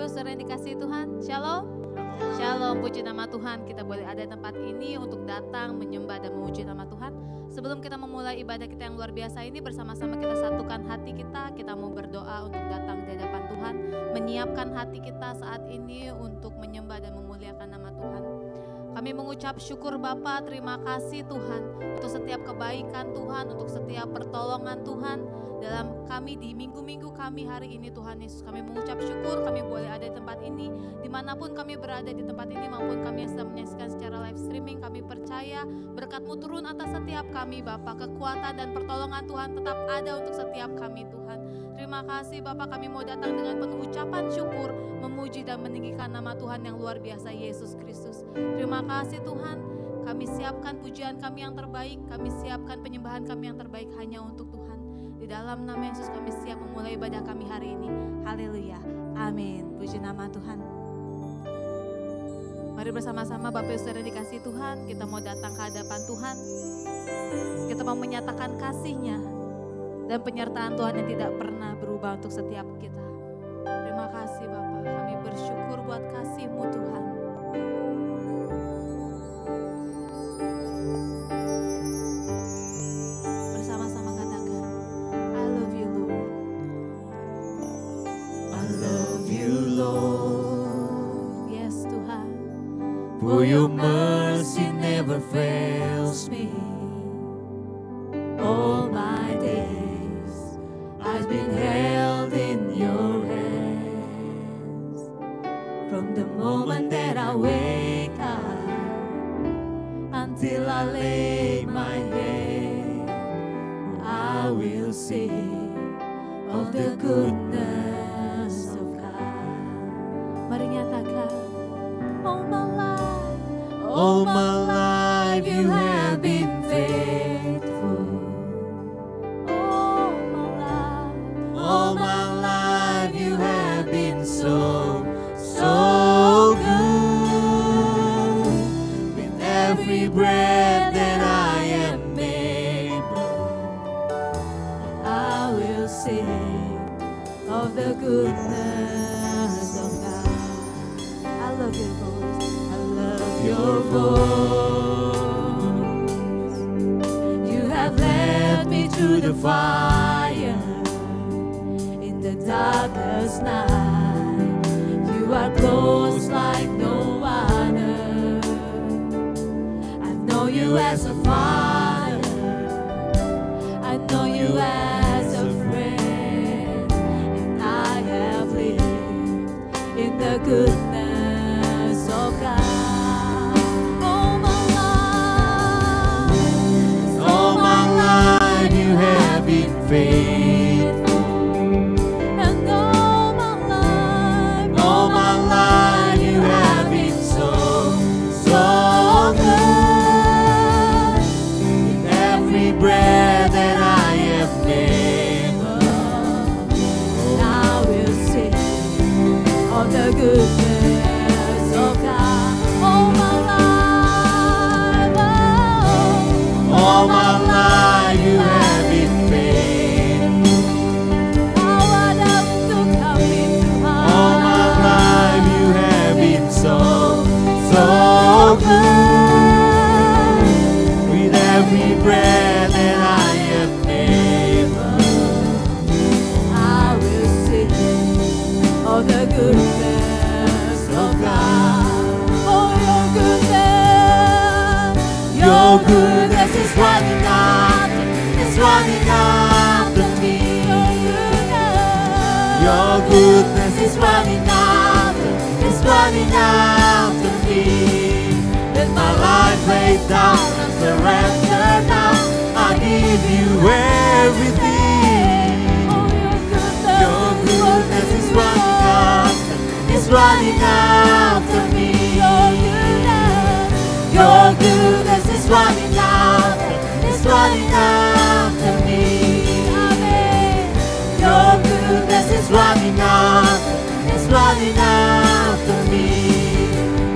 Bapak saudara yang dikasihi Tuhan, Shalom. Shalom, puji nama Tuhan. Kita boleh ada di tempat ini untuk datang menyembah dan memuji nama Tuhan. Sebelum kita memulai ibadah kita yang luar biasa ini, bersama-sama kita satukan hati kita. Kita mau berdoa untuk datang di hadapan Tuhan, menyiapkan hati kita saat ini untuk menyembah dan memuliakan nama Tuhan. Kami mengucap syukur Bapa, terima kasih Tuhan untuk setiap kebaikan Tuhan, untuk setiap pertolongan Tuhan dalam kami di minggu-minggu kami hari ini Tuhan Yesus. Kami mengucap syukur kami boleh ada di tempat ini, dimanapun kami berada di tempat ini maupun kami yang sedang menyaksikan secara live streaming. Kami percaya berkat-Mu turun atas setiap kami Bapa, kekuatan dan pertolongan Tuhan tetap ada untuk setiap kami Tuhan. Terima kasih Bapak, kami mau datang dengan penuh ucapan syukur, memuji dan meninggikan nama Tuhan yang luar biasa Yesus Kristus. Terima kasih Tuhan, kami siapkan pujian kami yang terbaik, kami siapkan penyembahan kami yang terbaik hanya untuk Tuhan. Di dalam nama Yesus kami siap memulai ibadah kami hari ini. Haleluya, amin. Puji nama Tuhan. Mari bersama-sama Bapak Ibu Saudara dikasihi Tuhan, kita mau datang ke hadapan Tuhan. Kita mau menyatakan kasih-Nya dan penyertaan Tuhan yang tidak pernah berubah untuk setiap kita. Terima kasih Bapak, kami bersyukur buat kasih-Mu Tuhan. Bersama-sama katakan, I love you Lord. I love you Lord. Yes Tuhan. For your mercy never fails me. All my days I've been held in your hands. From the moment that I wake up until I lay my head, I will sing of the goodness of God. Mari nyatakan, all my life, All my life you have been faithful. all my life, All my life you have been so, so good. With every breath that I am able, I will sing of the goodness of God. I love your voice. I love your voice. You have led me through the fire in the darkest night. You are close like no other. I know you as a father. I know you as a friend. And I have lived in the goodness of God. All my life you have been faithful. And all my life you have been so, so good. In every breath that I am able, I will sing of the goodness of God. All my life, all my life you have been faithful. All my life you have been so, so good. With every breath that I am able, I will sing of the goodness of God. Oh, your goodness is running after, it's running after me. Your goodness is running after, it's running after me. Let my life lay down and surrender now. I give you everything. Your goodness is running after, it's running after me. Your goodness is running after, it's running after me. Your goodness is running after, it's running after me.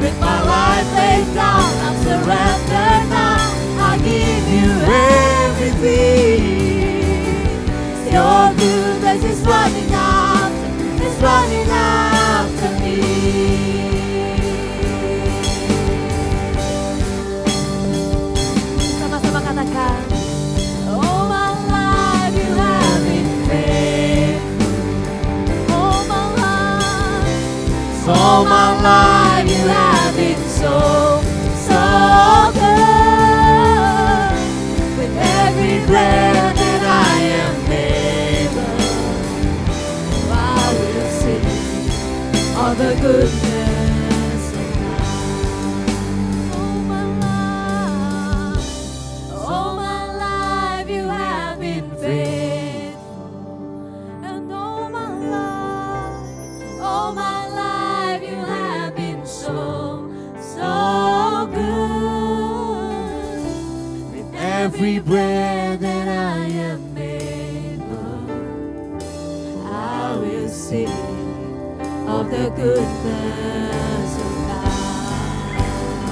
With my life laid down, I'm surrendered now. I give you everything. Your goodness is running after, it's running after me. All my life you have been so, so good. With every breath that I am able, I will sing all the goodness of God. All my life you have been faithful, and all my life you have been so, so good. With every breath that I am able, I will sing of the goodness of God.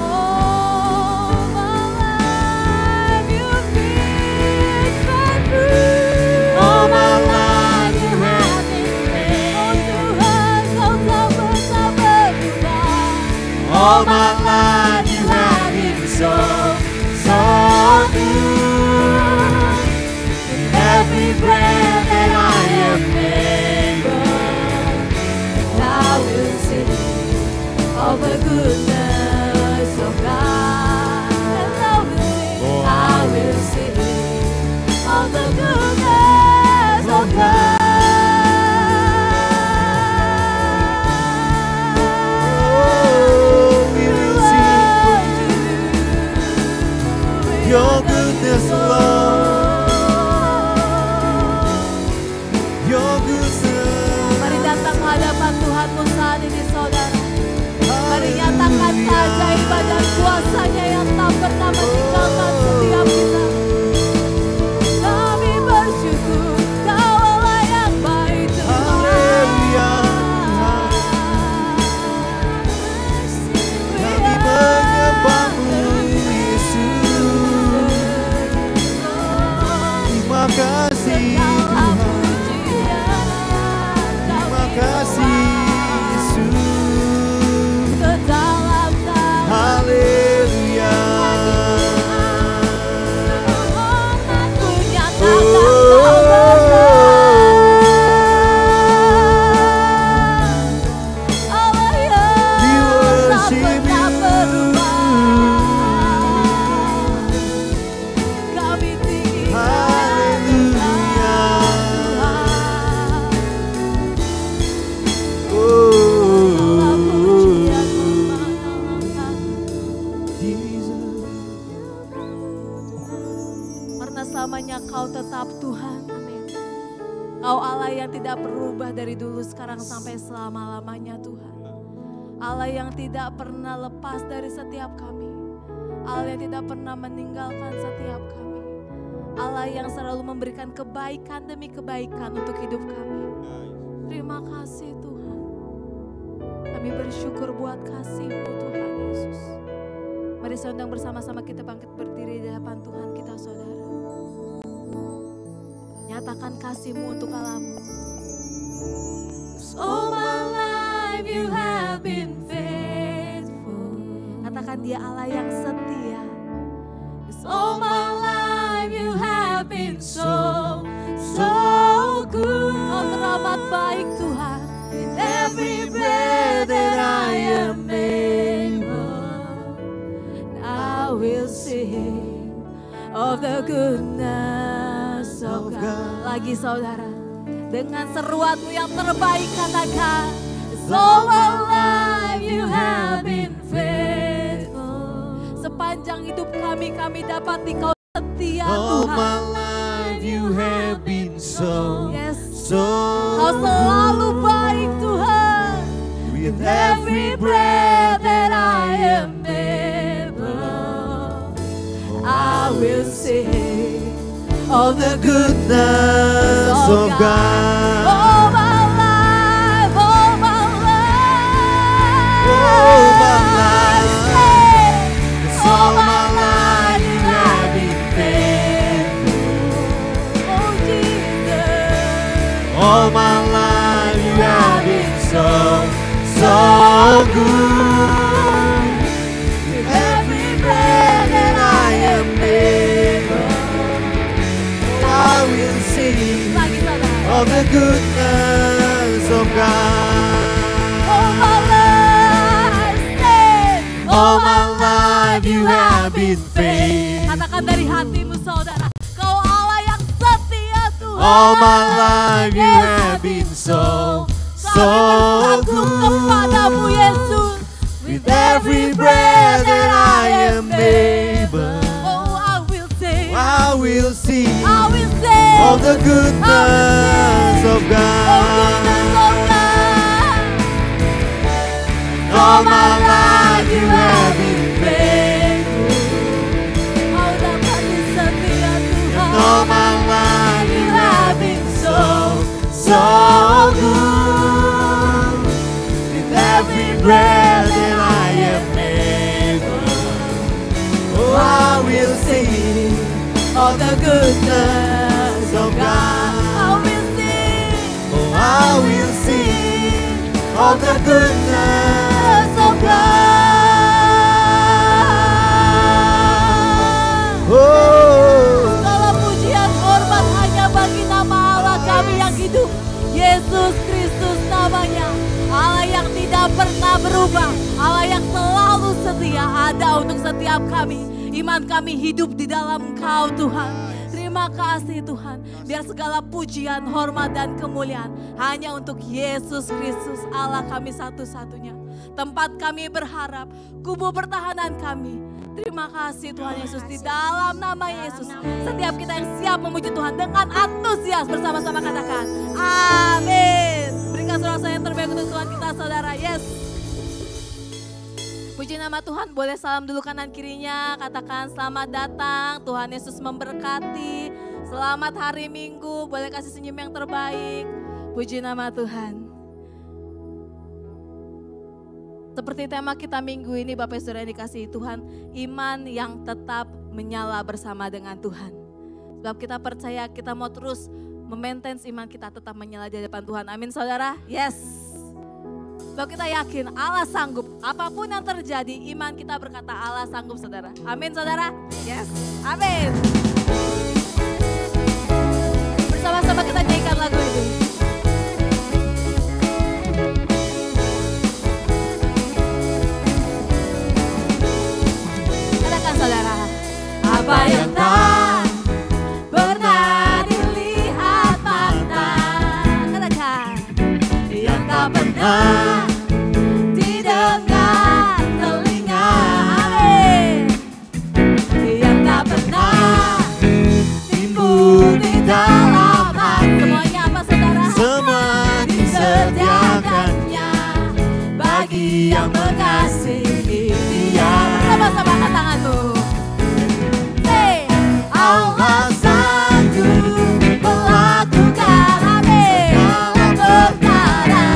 All my life you've been faithful. All my life you have been faithful. All my life you have been so, so good. With every breath that I am able, I will sing of the goodness of God. And I will sing of the goodness of God. We will sing your goodness, Lord. Your goodness. Mari datang ke hadapan Tuhanmu saat ini saudara. Mari nyatakan keajaiban dan kuasa-Nya yang tak pernah meninggalkan setiap kita. Kami bersyukur Kau Allah yang baik Tuhan. Kami menyembah-Mu, Yesus. Terima kasih Tuhan. Terima kasih Yesus. Haleluya. We worship you. Karena selamanya Kau tetap Tuhan, amin. Kau Allah yang tidak berubah dari dulu sekarang sampai selama-lamanya Tuhan. Allah yang tidak pernah lepas dari setiap kami. Allah yang tidak pernah meninggalkan setiap kami. Allah yang selalu memberikan kebaikan demi kebaikan untuk hidup kami. Terima kasih Tuhan. Kami bersyukur buat kasih-Mu Tuhan Yesus. Mari saudara bersama-sama kita bangkit berdiri di hadapan Tuhan kita saudara. Nyatakan kasih-Mu untuk Allah-Mu. All my life you have been faithful. Katakan Dia Allah yang setia. All my life you have been so, so good. Kau teramat baik Tuhan. With every breath that I am able, I will sing of the goodness of God. Lagi saudara, dengan seruanmu yang terbaik katakan. All my life you have been faithful. Sepanjang hidup kami dapat di Kau setia All Tuhan. my life you have been so, Yes. so Kau selalu baik Tuhan. with every breath that I am able, I will sing of the goodness of God. All my life, all my life. All my life, all my life you have been faithful. Oh Jesus. All my life you have been so, so good. With every breath that I am able, I will sing Lagi saudara. of the goodness of God. All my life. All my life you have been faithful. Katakan dari hatimu saudara, Kau Allah yang setia Tuhan. All my life you have been so Kami good. kepadamu Yesus. With every breath that I am able, Oh, I will sing. I will sing I will sing. of the goodness of God. All my life you have been faithful. Kau dapat setia Tuhan. All my life you have been so good. With every breath that I am able, oh, I will sing of the goodness of God. I will sing. Oh, I will sing of the goodness of God. Oh, Segala pujian hormat hanya bagi nama Allah kami yang hidup, Yesus Kristus namanya. Allah yang tidak pernah berubah, Allah yang selalu setia ada untuk setiap kami. Iman kami hidup di dalam Engkau Tuhan. Terima kasih Tuhan, biar segala pujian, hormat dan kemuliaan hanya untuk Yesus Kristus Allah kami satu-satunya. Tempat kami berharap, kubu pertahanan kami. Terima kasih Tuhan Yesus, di dalam nama Yesus. Setiap kita yang siap memuji Tuhan dengan antusias bersama-sama katakan amin. Berikan sorak yang terbaik untuk Tuhan kita saudara. Yes. Puji nama Tuhan, boleh salam dulu kanan kirinya. Katakan selamat datang, Tuhan Yesus memberkati. Selamat hari Minggu, boleh kasih senyum yang terbaik. Puji nama Tuhan. Seperti tema kita minggu ini Bapak Saudara yang dikasihi Tuhan, iman yang tetap menyala bersama dengan Tuhan. Sebab kita percaya kita mau terus memaintain iman kita tetap menyala di hadapan Tuhan. Amin saudara? Yes. Sebab kita yakin Allah sanggup. Apapun yang terjadi, iman kita berkata Allah sanggup saudara. Amin saudara? Yes. Amin. Bersama-sama kita nyanyikan lagu itu. Saudara, apa yang tak pernah dilihat mata, katakan yang tak pernah didengar telinga, amin. Yang tak pernah timbul di dalam hati. Semuanya apa saudara? semua disediakannya bagi yang mengasihi Dia. Sama-sama angkat tanganmu. Allah sanggup melakukan Amin. segala perkara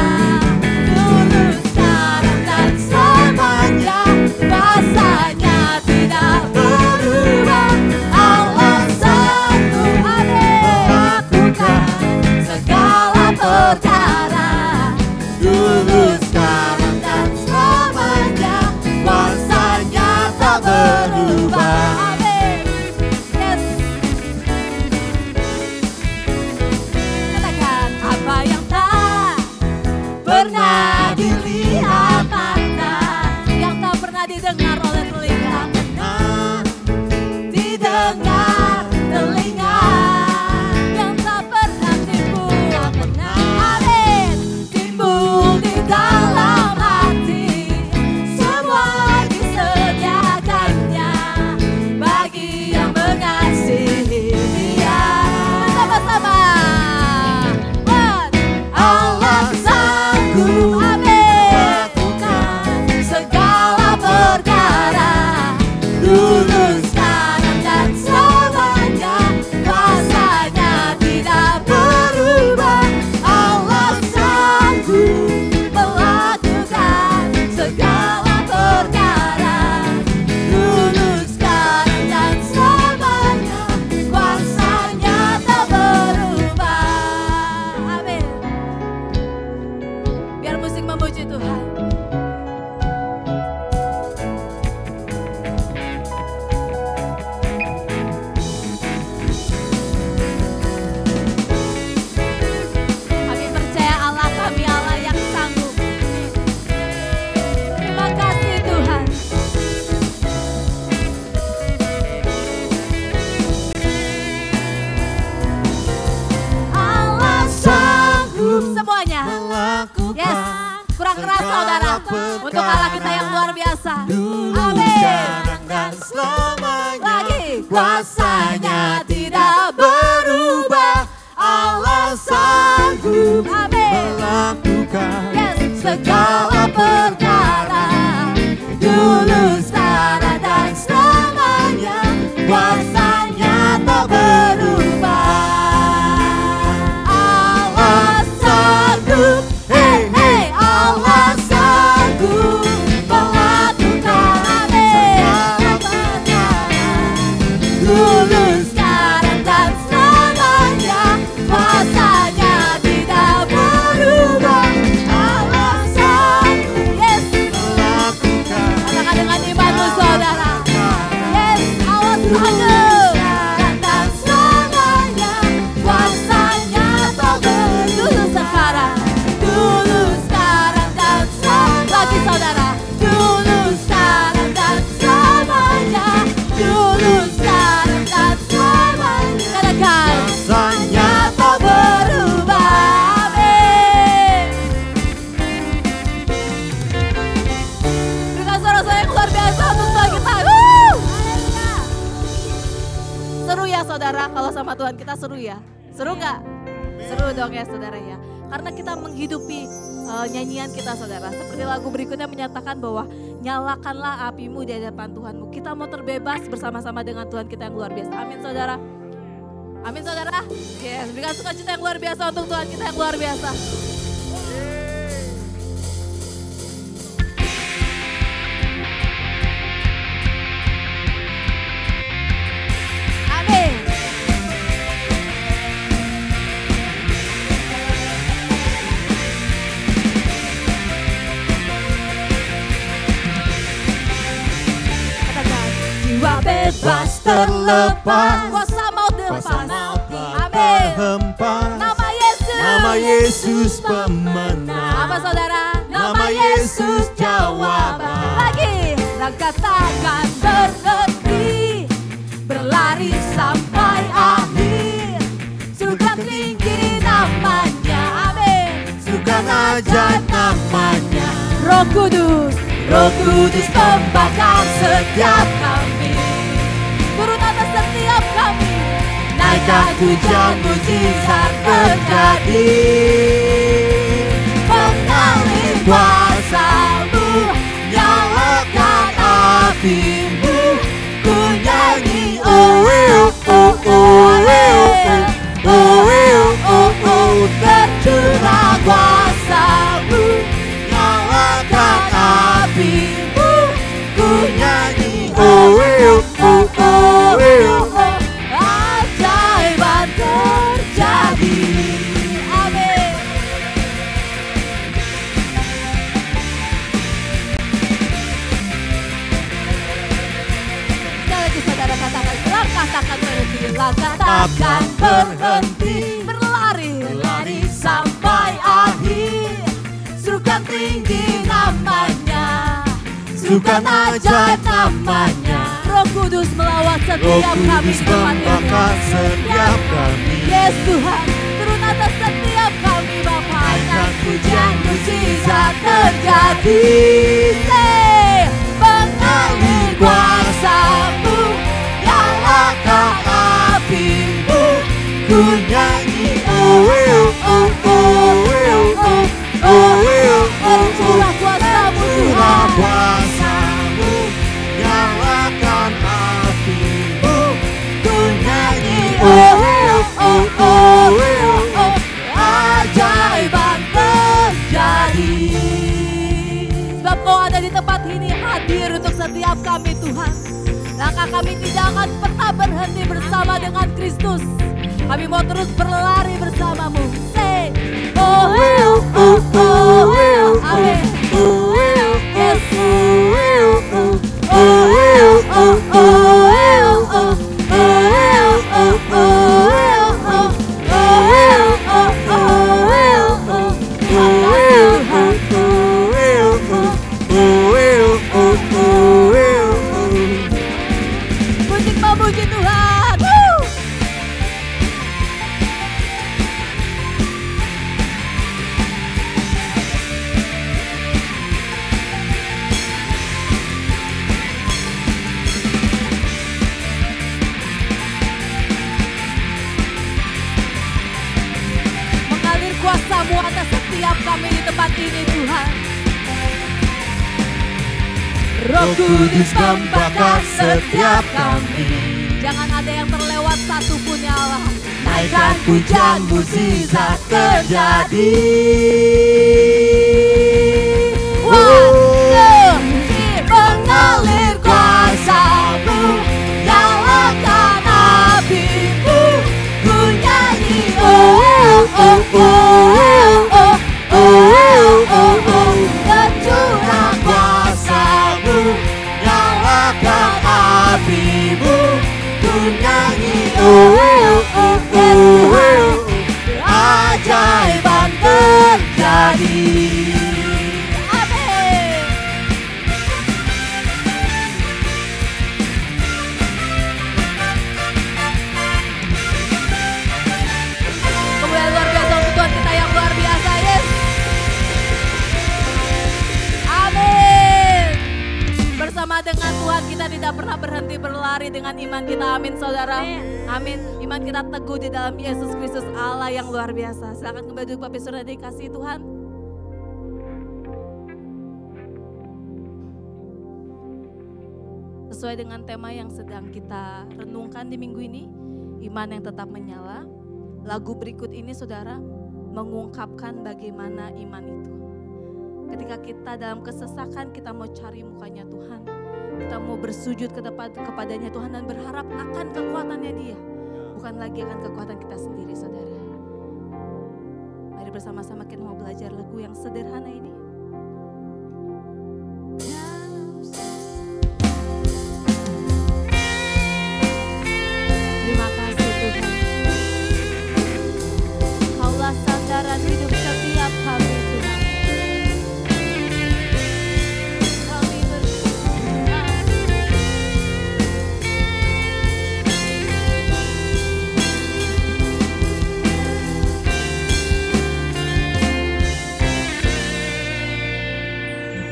saudara. Untuk Allah kita yang luar biasa. Dulu, Amin. sekarang dan selamanya. Lagi. Kuasanya tidak berubah. Allah sanggup melakukan segala perkara. Dulu, sekarang dan selamanya. Kuasanya tak berubah. Allah sanggup, hey hey, Allah sanggup melakukan segala perkara. Dulu, sekarang dan selamanya. Kuasanya tidak berubah. Allah sanggup, yes, melakukan. Katakan dengan imanmu saudara. Yes, Allah sanggup. Dan selamanya. Kuasanya tak berubah. Dulu sekarang. Dulu, sekarang dan selamanya. Lagi saudara. Dulu, sekarang dan selamanya. Dulu, sekarang dan selamanya. Katakan. Kuasanya tak berubah. Amin. Berikan suara-suara yang luar biasa untuk Tuhan kita. Seru ya saudara, kalau sama Tuhan kita seru ya. Seru nggak? Seru dong ya saudara ya. Karena kita menghidupi nyanyian kita saudara. Seperti lagu berikutnya menyatakan bahwa nyalakanlah apimu di hadapan Tuhanmu. Kita mau terbebas bersama-sama dengan Tuhan kita yang luar biasa. Amin saudara. Amin saudara. Yes, berikan sukacita yang luar biasa untuk Tuhan kita yang luar biasa. Amin. Katakan. Jiwa bebas terlepas. Kuasa maut Kuasa lepas. maut telah Amin. terhempas. Nama Yesus. Nama Yesus pemenang. Apa saudara? Nama Yesus jawaban. Lagi. Langkah takkan berhenti, berlari sampai akhir. Surga tinggi namanya. Amin. Sukan ajaib namanya. Roh Kudus, Roh Kudus membakar setiap kami. turun atas setiap kami. Naikkan hujan mujizat terjadi. Mengalir kuasa-Mu, nyalakan api-Mu. Ku nyanyi oh oh oh oh oh oh oh oh. Tercurah kuasa-Mu, nyalakan api-Mu. Ku nyanyi oh oh oh oh oh. Ajaiban terjadi. Amin. Sekali lagi saudara katakan, langkah takkan berhenti, langkah takkan berhenti, berlari, Berlari sampai akhir. Serukan tinggi namanya. Serukan ajaib namanya. Roh Kudus melawat Roh setiap kami Kudus di tempat ini. membakar setiap kami. Yes Tuhan, turun atas setiap kami Bapa. Naikkan hujan mujizat terjadi. Say, Mengalir kuasa-Mu, nyalakan api-Mu. Ku nyanyi oh oh oh oh oh oh oh. Tercurah kuasa-Mu Curah Tuhan. kuasa-Mu, nyalakan api-Mu. Ku nyanyi oh oh oh oh oh. Ajaiban terjadi. Sebab Kau ada di tempat ini hadir untuk setiap kami Tuhan. Langkah kami tidak akan pernah berhenti bersama dengan Kristus. Kami mau terus berlari bersama-Mu. Say, oh oh oh oh. Amin. Yes. Puji Tuhan. Woo! setiap kami di tempat ini Tuhan. Roh Kudus membakar setiap kami. Jangan ada yang terlewat satupun ya Allah. Naikkan pujian, mukjizat terjadi. Mengalir kuasa-Mu, nyalakan api-Mu, ku nyanyi oh oh oh oh oh oh oh oh. Tercurah kuasa-Mu, nyalakan api-Mu, ku nyanyi oh oh oh oh oh. Keajaiban terjadi. Dengan Tuhan kita tidak pernah berhenti berlari dengan iman kita, amin saudara, amin. Iman kita teguh di dalam Yesus Kristus Allah yang luar biasa. Silakan kembali duduk Bapak Saudara dikasihi Tuhan. Sesuai dengan tema yang sedang kita renungkan di minggu ini, iman yang tetap menyala. Lagu berikut ini saudara mengungkapkan bagaimana iman itu. Ketika kita dalam kesesakan, kita mau cari mukanya Tuhan. Kita mau bersujud kepadanya Tuhan dan berharap akan kekuatannya Dia. Bukan lagi akan kekuatan kita sendiri saudara. Mari bersama-sama kita mau belajar lagu yang sederhana ini. Terima kasih Tuhan. Kaulah sandaran hidup setiap kami Tuhan.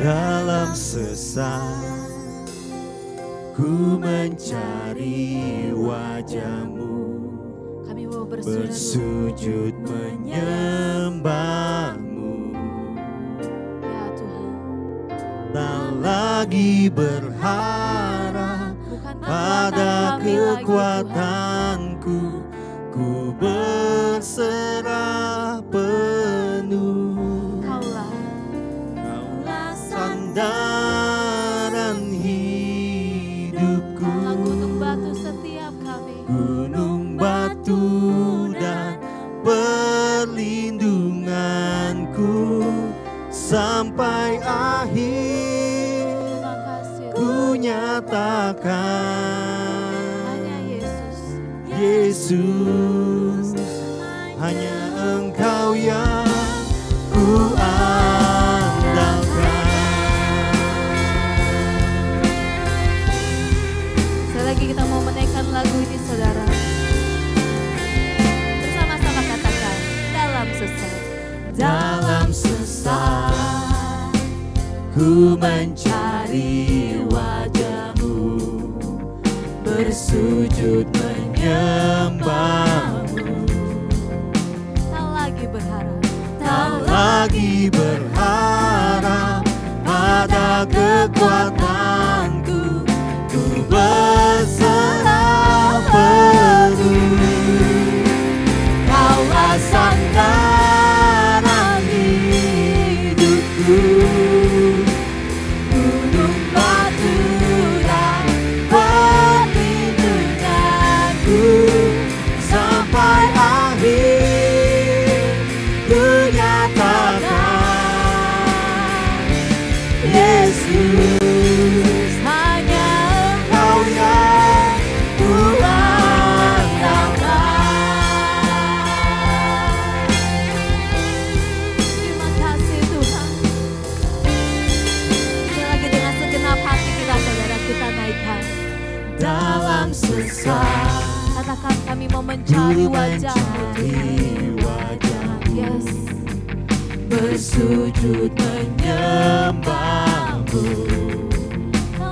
Dalam sesat ku mencari wajah-Mu, Kami mau bersujud menyembah-Mu. Ya Tuhan. Tak lagi berharap pada kekuatanku, ku berserah penuh. Sandaran hidupku, gunung batu setiap kami, gunung batu dan perlindunganku sampai akhir. Ku nyatakan hanya Yesus, Yesus, hanya Engkau yang ku kita mau menaikkan lagu ini saudara. Bersama-sama katakan, dalam sesat. Dalam sesat ku mencari wajah-Mu, bersujud menyembah-Mu. Tak lagi berharap, tak lagi berharap pada kekuatanku, ku berserah penuh. Kaulah sandaran hidupku, gunung batu dan perlindunganku sampai akhir. Ku nyatakan Yesus, dalam sesat. Katakan kami mau mencari wajah-Mu. Yes. Bersujud menyembah-Mu. Tak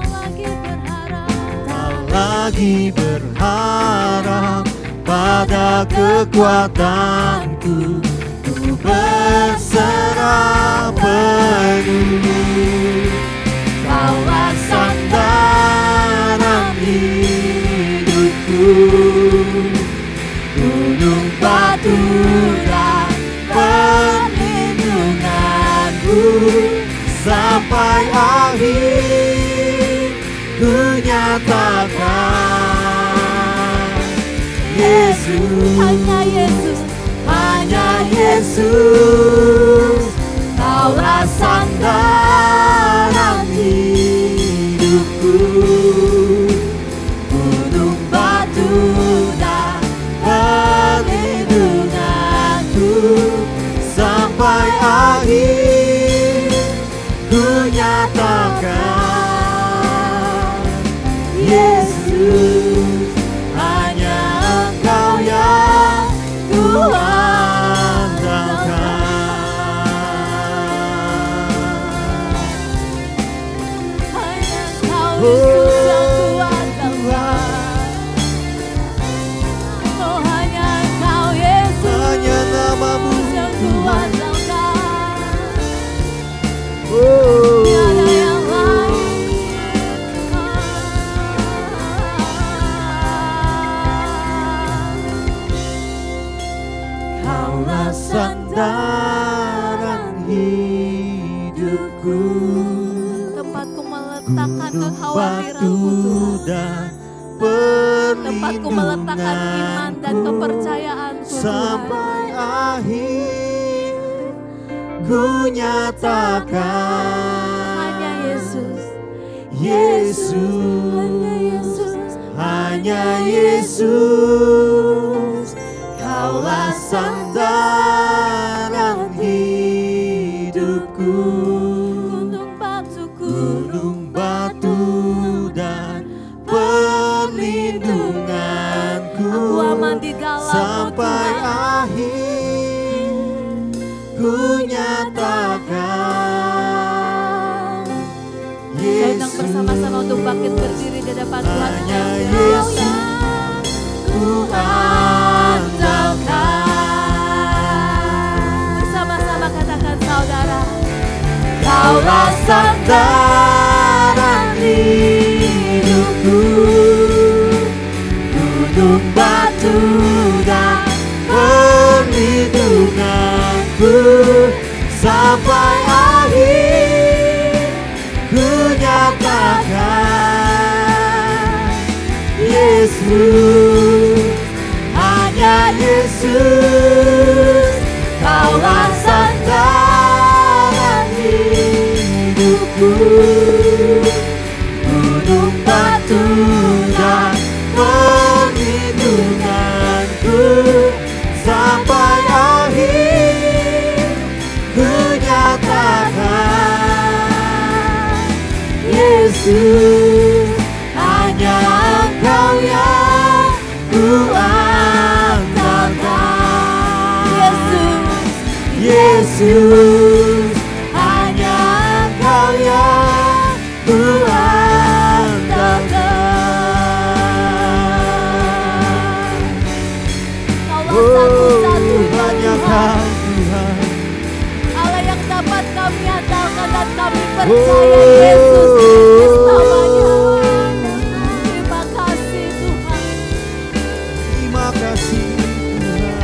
lagi berharap pada kekuatanku, ku ku berserah penuh. Kaulah sandaran hidupku, gunung batu dan perlindunganku, sampai akhir ku nyatakan. Yesus, Hanya Yesus, hanya Yesus, kaulah sandaran hidupku, gunung batu dan perlindunganku, sampai akhir ku nyatakan. Yesus, hanya Engkau yang ku sandaran hidupku, tempatku meletakkan gunung kekhawatiranku batu Tuhan. dan Tempatku meletakkan iman dan perlindunganku, kepercayaanku Tuhan. sampai akhir ku nyatakan. Hanya Yesus, Yesus, hanya Yesus, hanya Yesus, kaulah sandaran hidupku, gunung batuku, gunung batu dan perlindunganku, aku aman di dalam sampai Tuhan. akhir ku nyatakan. Saya undang bersama-sama untuk bangkit berdiri di depan Tuhan. Hanya Yesus ku andalkan. Bersama-sama katakan saudara, Kaulah sandaran hidupku, gunung batu dan perlindunganku, sampai akhir ku nyatakan. Yesus, hanya Yesus, kaulah sandaran hidupku, gunung batu dan perlindunganku, sampai akhir ku nyatakan. Yesus, hanya Engkau yang ku andalkan. Yesus, hanya Engkau yang ku andalkan. Kaulah satu-satunya Hanya Tuhan, Kau Tuhan. Allah yang dapat kami andalkan dan kami percaya. Yesus Kristus namanya. Terima kasih Tuhan. Terima kasih Tuhan.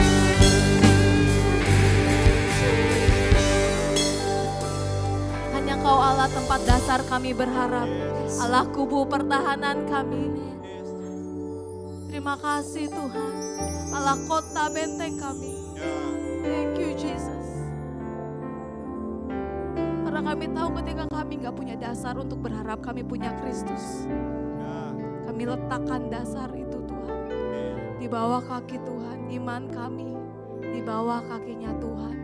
Hanya Kau Allah tempat dasar kami berharap. Allah kubu pertahanan kami. Terima kasih Tuhan. Allah kota benteng kami. Thank you Jesus. Karena kami tahu ketika kami gak punya dasar untuk berharap, kami punya Kristus. Kami letakkan dasar itu Tuhan. Di bawah kaki Tuhan, iman kami di bawah kakinya Tuhan.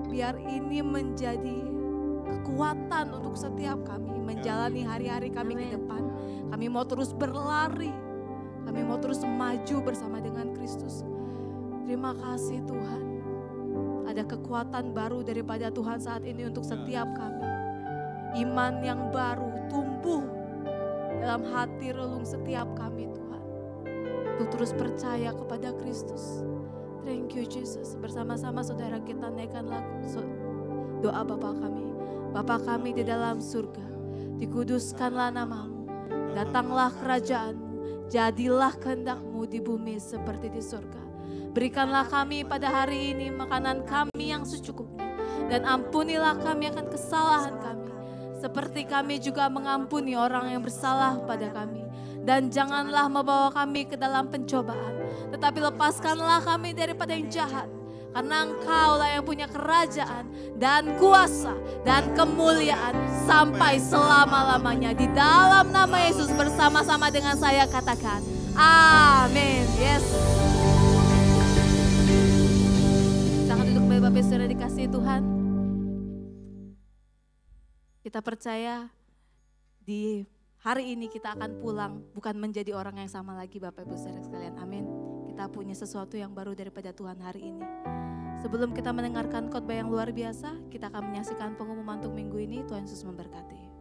Biar ini menjadi kekuatan untuk setiap kami menjalani hari-hari kami ke depan. Kami mau terus berlari, kami mau terus maju bersama dengan Kristus. Terima kasih Tuhan. Ada kekuatan baru daripada Tuhan saat ini untuk setiap kami. Iman yang baru tumbuh dalam hati relung setiap kami Tuhan. Untuk terus percaya kepada Kristus. Thank you Jesus. Bersama-sama saudara kita naikkan doa Bapa kami. Bapa kami di dalam surga, dikuduskanlah namamu, datanglah kerajaanmu, jadilah kehendak-mu di bumi seperti di surga. Berikanlah kami pada hari ini makanan kami yang secukupnya, dan ampunilah kami akan kesalahan kami, seperti kami juga mengampuni orang yang bersalah pada kami. Dan janganlah membawa kami ke dalam pencobaan, tetapi lepaskanlah kami daripada yang jahat. Karena Engkaulah yang punya kerajaan dan kuasa dan kemuliaan sampai selama-lamanya. Di dalam nama Yesus bersama-sama dengan saya katakan, amin. Yes. Silahkan duduk kembali Bapak Saudara dikasihi Tuhan. Kita percaya di hari ini kita akan pulang bukan menjadi orang yang sama lagi Bapak Ibu Saudara sekalian. Amin. Kita punya sesuatu yang baru daripada Tuhan hari ini. Sebelum kita mendengarkan khotbah yang luar biasa, kita akan menyaksikan pengumuman untuk minggu ini. Tuhan Yesus memberkati.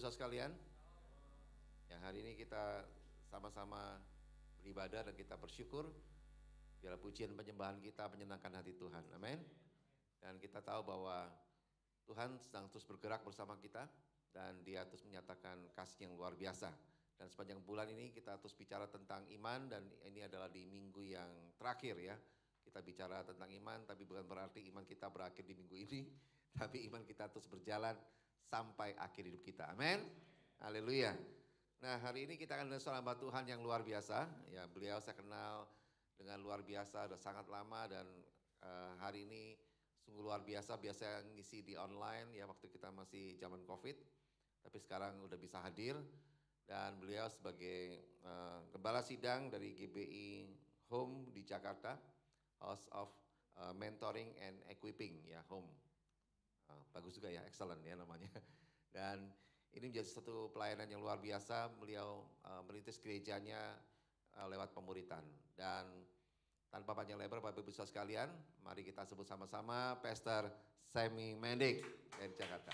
Sekalian, yang hari ini kita sama-sama beribadah dan kita bersyukur biar pujian penyembahan kita menyenangkan hati Tuhan, amin. Dan kita tahu bahwa Tuhan sedang terus bergerak bersama kita dan Dia terus menyatakan kasih yang luar biasa. Dan sepanjang bulan ini kita terus bicara tentang iman, dan ini adalah di minggu yang terakhir ya. Kita bicara tentang iman, tapi bukan berarti iman kita berakhir di minggu ini, tapi iman kita terus berjalan sampai akhir hidup kita. Amin. Haleluya. Nah, hari ini kita akan melihat seorang hamba Tuhan yang luar biasa. Ya, beliau saya kenal dengan luar biasa sudah sangat lama, dan hari ini sungguh luar biasa. Biasa ngisi di online ya waktu kita masih zaman Covid, tapi sekarang udah bisa hadir. Dan beliau sebagai gembala sidang dari GBI Home di Jakarta, House of Mentoring and Equipping ya, Home. Bagus juga ya, excellent ya namanya. Dan Ini menjadi satu pelayanan yang luar biasa. Beliau merintis gerejanya lewat pemuritan. Dan tanpa panjang lebar Bapak Ibu Saudara sekalian, mari kita sebut sama-sama Pastor Sammy Mendik dari Jakarta.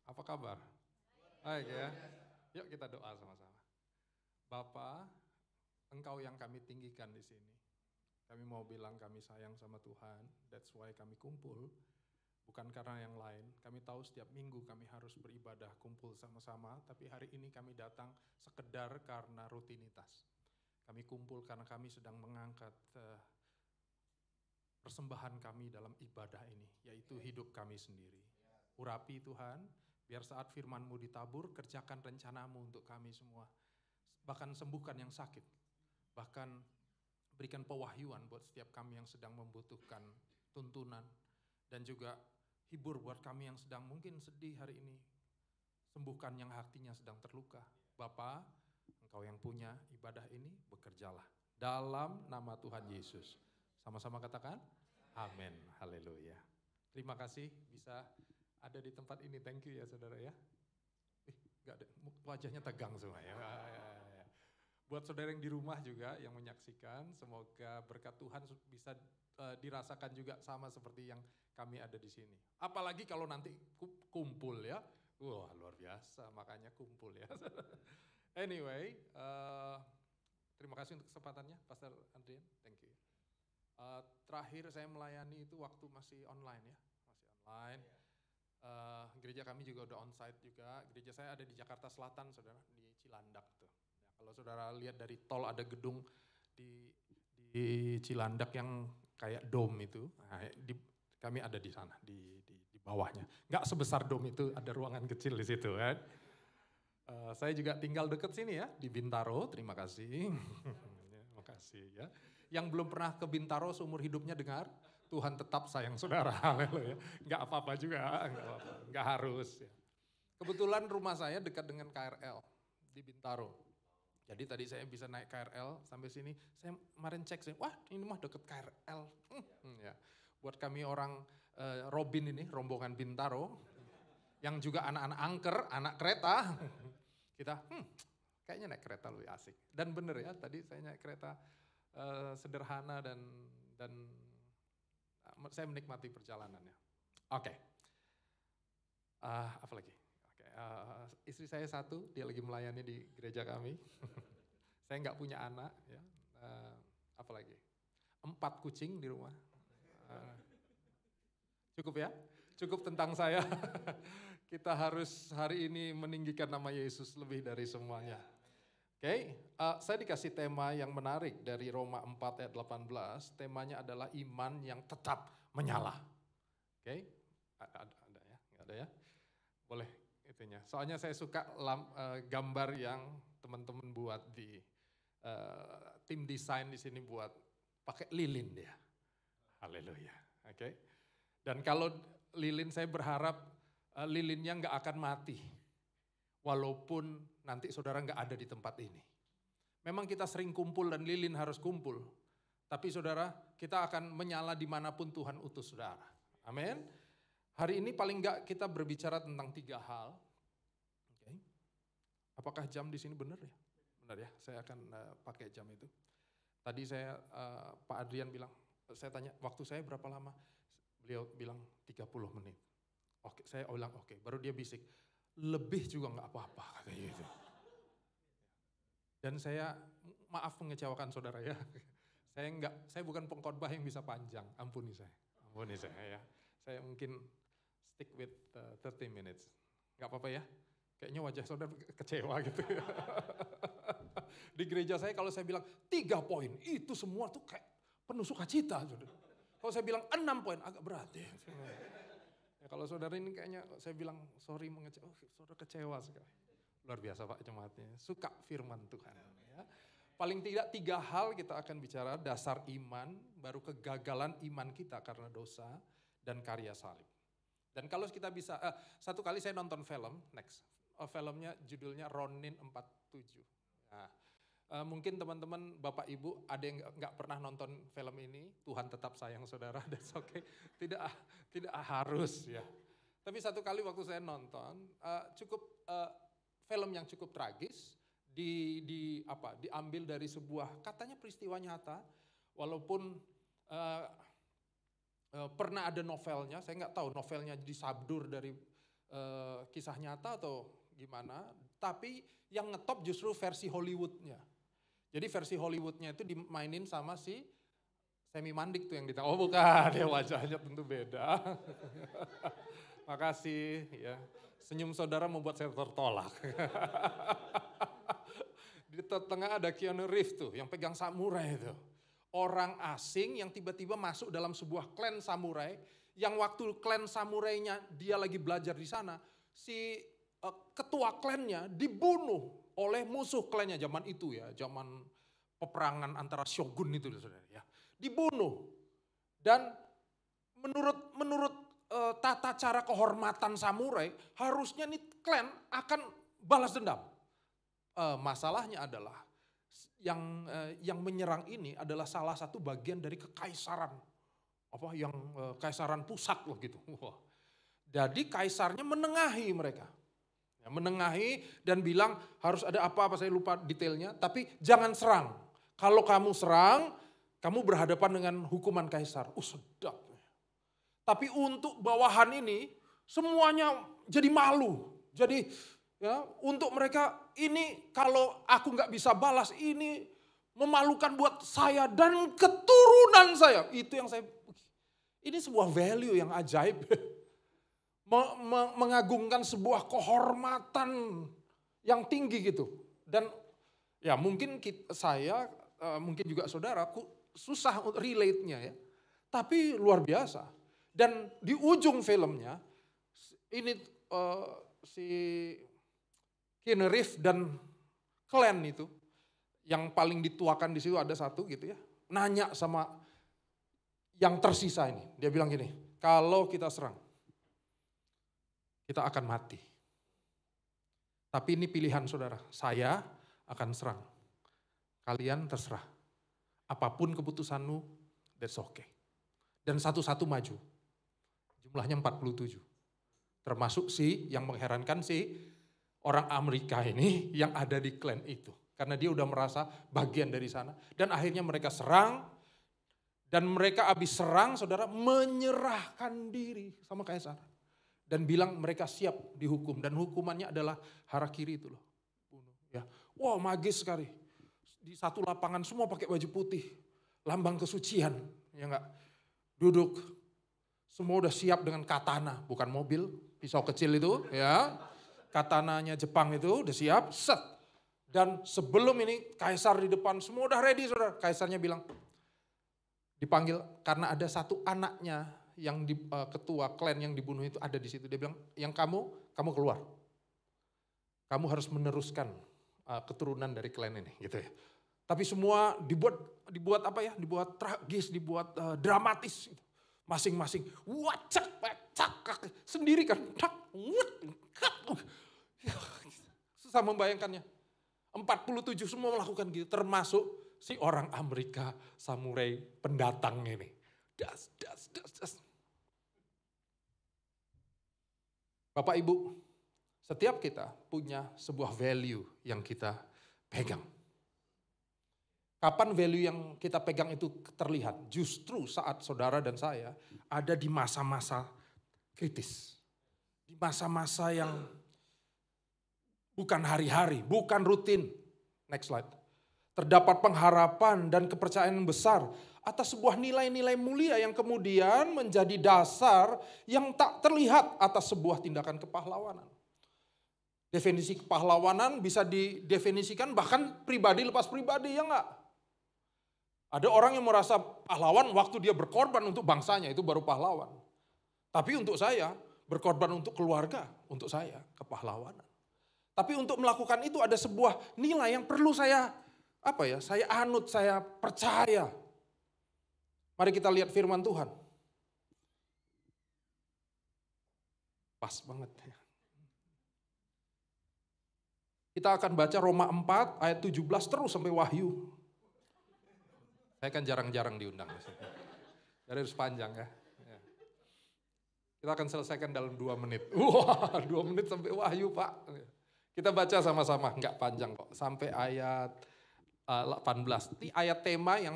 Apa kabar? Baik ya. Yuk kita doa sama-sama. Bapa, Engkau yang kami tinggikan di sini. Kami mau bilang kami sayang sama Tuhan. That's why kami kumpul. Bukan karena yang lain. Kami tahu setiap minggu kami harus beribadah kumpul sama-sama. Tapi hari ini kami datang sekedar karena rutinitas. Kami kumpul karena kami sedang mengangkat persembahan kami dalam ibadah ini. Yaitu hidup kami sendiri. Urapi Tuhan. Biar saat firman-Mu ditabur, kerjakan rencanamu untuk kami semua. Bahkan sembuhkan yang sakit. Bahkan berikan pewahyuan buat setiap kami yang sedang membutuhkan tuntunan. Dan juga hibur buat kami yang sedang mungkin sedih hari ini. Sembuhkan yang hatinya sedang terluka. Bapa, Engkau yang punya ibadah ini, bekerjalah. Dalam nama Tuhan Yesus. Sama-sama katakan, amin, haleluya. Terima kasih bisa ada di tempat ini, thank you ya saudara ya. Gak ada, wajahnya tegang semua ya. Buat saudara yang di rumah juga yang menyaksikan, semoga berkat Tuhan bisa dirasakan juga sama seperti yang kami ada di sini. Apalagi kalau nanti kumpul ya, wah luar biasa, makanya kumpul ya. Anyway, terima kasih untuk kesempatannya Pastor Andrian, thank you. Terakhir saya melayani itu waktu masih online ya, masih online. Gereja kami juga udah onsite juga. Gereja saya ada di Jakarta Selatan, saudara, di Cilandak tuh. Ya, kalau saudara lihat dari tol ada gedung di Cilandak yang kayak dome itu. Nah, kami ada di sana, di bawahnya. Nggak sebesar dome itu, ada ruangan kecil di situ kan. Saya juga tinggal deket sini ya, di Bintaro. Terima kasih. Terima kasih ya. Yang belum pernah ke Bintaro seumur hidupnya dengar. Tuhan tetap sayang saudara, haleluya. Enggak apa-apa juga, enggak harus. Ya. Kebetulan rumah saya dekat dengan KRL di Bintaro. Jadi tadi saya bisa naik KRL sampai sini. Saya kemarin cek, wah ini mah dekat KRL. Ya. Buat kami orang Robin ini, rombongan Bintaro, yang juga anak-anak angker, anak kereta, kita kayaknya naik kereta lebih asik. Dan bener ya, tadi saya naik kereta sederhana dan saya menikmati perjalanannya. Oke. Apa lagi? Istri saya satu, dia lagi melayani di gereja kami. Saya nggak punya anak. Ya. Apa lagi? 4 kucing di rumah. Cukup ya? Cukup tentang saya. Kita harus hari ini meninggikan nama Yesus lebih dari semuanya. Oke, saya dikasih tema yang menarik dari Roma 4 ayat 18. Temanya adalah iman yang tetap menyala. Oke, ada ya? Nggak ada ya? Boleh itunya. Soalnya saya suka gambar yang teman-teman buat di tim desain di sini buat pakai lilin dia. Haleluya. Oke. Dan kalau lilin saya berharap lilinnya nggak akan mati. Walaupun nanti saudara nggak ada di tempat ini. Memang kita sering kumpul dan lilin harus kumpul. Tapi saudara, kita akan menyala dimanapun Tuhan utus saudara. Amin. Hari ini paling nggak kita berbicara tentang 3 hal. Okay. Apakah jam di sini benar ya? Benar ya, saya akan pakai jam itu. Tadi saya, Pak Adrian bilang, saya tanya waktu saya berapa lama? Beliau bilang 30 menit. Oke, saya ulang oke. Baru dia bisik, lebih juga nggak apa-apa katanya gitu. Dan saya maaf mengecewakan saudara ya. Saya bukan pengkhotbah yang bisa panjang, ampuni saya ya. Saya mungkin stick with 30 minutes. Nggak apa-apa ya. Kayaknya wajah saudara kecewa gitu. Di gereja saya kalau saya bilang 3 poin, itu semua tuh kayak penuh sukacita. Kalau saya bilang 6 poin agak berat ya. Ya, kalau saudara ini kayaknya saya bilang sorry saudara kecewa sekali. Luar biasa Pak jemaatnya, suka firman Tuhan. Ya. Paling tidak 3 hal kita akan bicara, dasar iman, baru kegagalan iman kita karena dosa, dan karya salib. Dan kalau kita bisa, satu kali saya nonton film, filmnya judulnya Ronin 47. Nah, Mungkin teman-teman, Bapak Ibu, ada yang nggak pernah nonton film ini, Tuhan Tetap Sayang Saudara, that's okay. Tidak harus ya. Tapi satu kali waktu saya nonton, film yang cukup tragis, diambil dari sebuah katanya peristiwa nyata, walaupun pernah ada novelnya, saya nggak tahu novelnya disabdur dari kisah nyata atau gimana, tapi yang ngetop justru versi Hollywoodnya. Jadi versi Hollywoodnya itu dimainin sama si Semi Mandik tuh yang ditanya. Oh bukan, ya wajahnya tentu beda. Makasih ya. Senyum saudara membuat saya tertolak. Di tengah ada Keanu Reeves tuh yang pegang samurai itu. Orang asing yang tiba-tiba masuk dalam sebuah klan samurai. Yang waktu klan samurainya dia lagi belajar di sana. Si ketua klannya dibunuh oleh musuh klannya zaman itu ya, zaman peperangan antara shogun itu saudara ya, dibunuh. Dan menurut tata cara kehormatan samurai, harusnya nih klan akan balas dendam. Masalahnya adalah yang menyerang ini adalah salah satu bagian dari kekaisaran, kaisaran pusat loh gitu. Wah. Jadi kaisarnya menengahi mereka. Ya, menengahi dan bilang harus ada apa-apa, saya lupa detailnya, tapi jangan serang. Kalau kamu serang, kamu berhadapan dengan hukuman kaisar. Sedap. Tapi untuk bawahan ini semuanya jadi malu. Jadi ya untuk mereka ini kalau aku nggak bisa balas ini memalukan buat saya dan keturunan saya. Itu yang ini sebuah value yang ajaib. Mengagungkan sebuah kehormatan yang tinggi gitu. Dan ya mungkin saya, mungkin juga saudara, susah relate-nya ya. Tapi luar biasa. Dan di ujung filmnya, ini si Keanu Reeves dan klan itu, yang paling dituakan di situ ada satu gitu ya, nanya sama yang tersisa ini. Dia bilang gini, kalau kita serang, kita akan mati. Tapi ini pilihan saudara, saya akan serang. Kalian terserah. Apapun keputusanmu, that's okay. Dan satu-satu maju. Jumlahnya 47. Termasuk yang mengherankan orang Amerika ini yang ada di klan itu. Karena dia udah merasa bagian dari sana. Dan akhirnya mereka serang. Dan mereka habis serang, saudara, menyerahkan diri sama kaisar. Dan bilang mereka siap dihukum. Dan hukumannya adalah harakiri itu loh. Ya. Wow, magis sekali. Di satu lapangan semua pakai baju putih. Lambang kesucian. Ya enggak? Duduk. Semua udah siap dengan katana. Bukan mobil, pisau kecil itu. Ya. Katananya Jepang itu udah siap. Set. Dan sebelum ini kaisar di depan semua udah ready saudara. Kaisarnya bilang, dipanggil karena ada satu anaknya yang ketua klan yang dibunuh itu ada di situ. Dia bilang, yang kamu keluar. Kamu harus meneruskan keturunan dari klan ini gitu ya. Tapi semua dibuat apa ya? Dibuat tragis, dibuat dramatis gitu. Masing-masing wacak sendiri kan. Susah membayangkannya. 47 semua melakukan gitu, termasuk si orang Amerika samurai pendatang ini. Das. Bapak Ibu, setiap kita punya sebuah value yang kita pegang. Kapan value yang kita pegang itu terlihat? Justru saat saudara dan saya ada di masa-masa kritis. Di masa-masa yang bukan hari-hari, bukan rutin. Next slide. Terdapat pengharapan dan kepercayaan besar atas sebuah nilai-nilai mulia yang kemudian menjadi dasar yang tak terlihat atas sebuah tindakan kepahlawanan. Definisi kepahlawanan bisa didefinisikan bahkan pribadi lepas pribadi, ya enggak? Ada orang yang merasa pahlawan waktu dia berkorban untuk bangsanya, itu baru pahlawan. Tapi untuk saya, berkorban untuk keluarga, untuk saya kepahlawanan. Tapi untuk melakukan itu ada sebuah nilai yang perlu saya anut, saya percaya. Mari kita lihat firman Tuhan. Pas banget. Kita akan baca Roma 4 ayat 17 terus sampai Wahyu. Saya kan jarang-jarang diundang. Jadi harus panjang ya. Kita akan selesaikan dalam 2 menit. Wah, 2 menit sampai Wahyu Pak. Kita baca sama-sama, enggak panjang kok. Sampai ayat 18. Ini ayat tema yang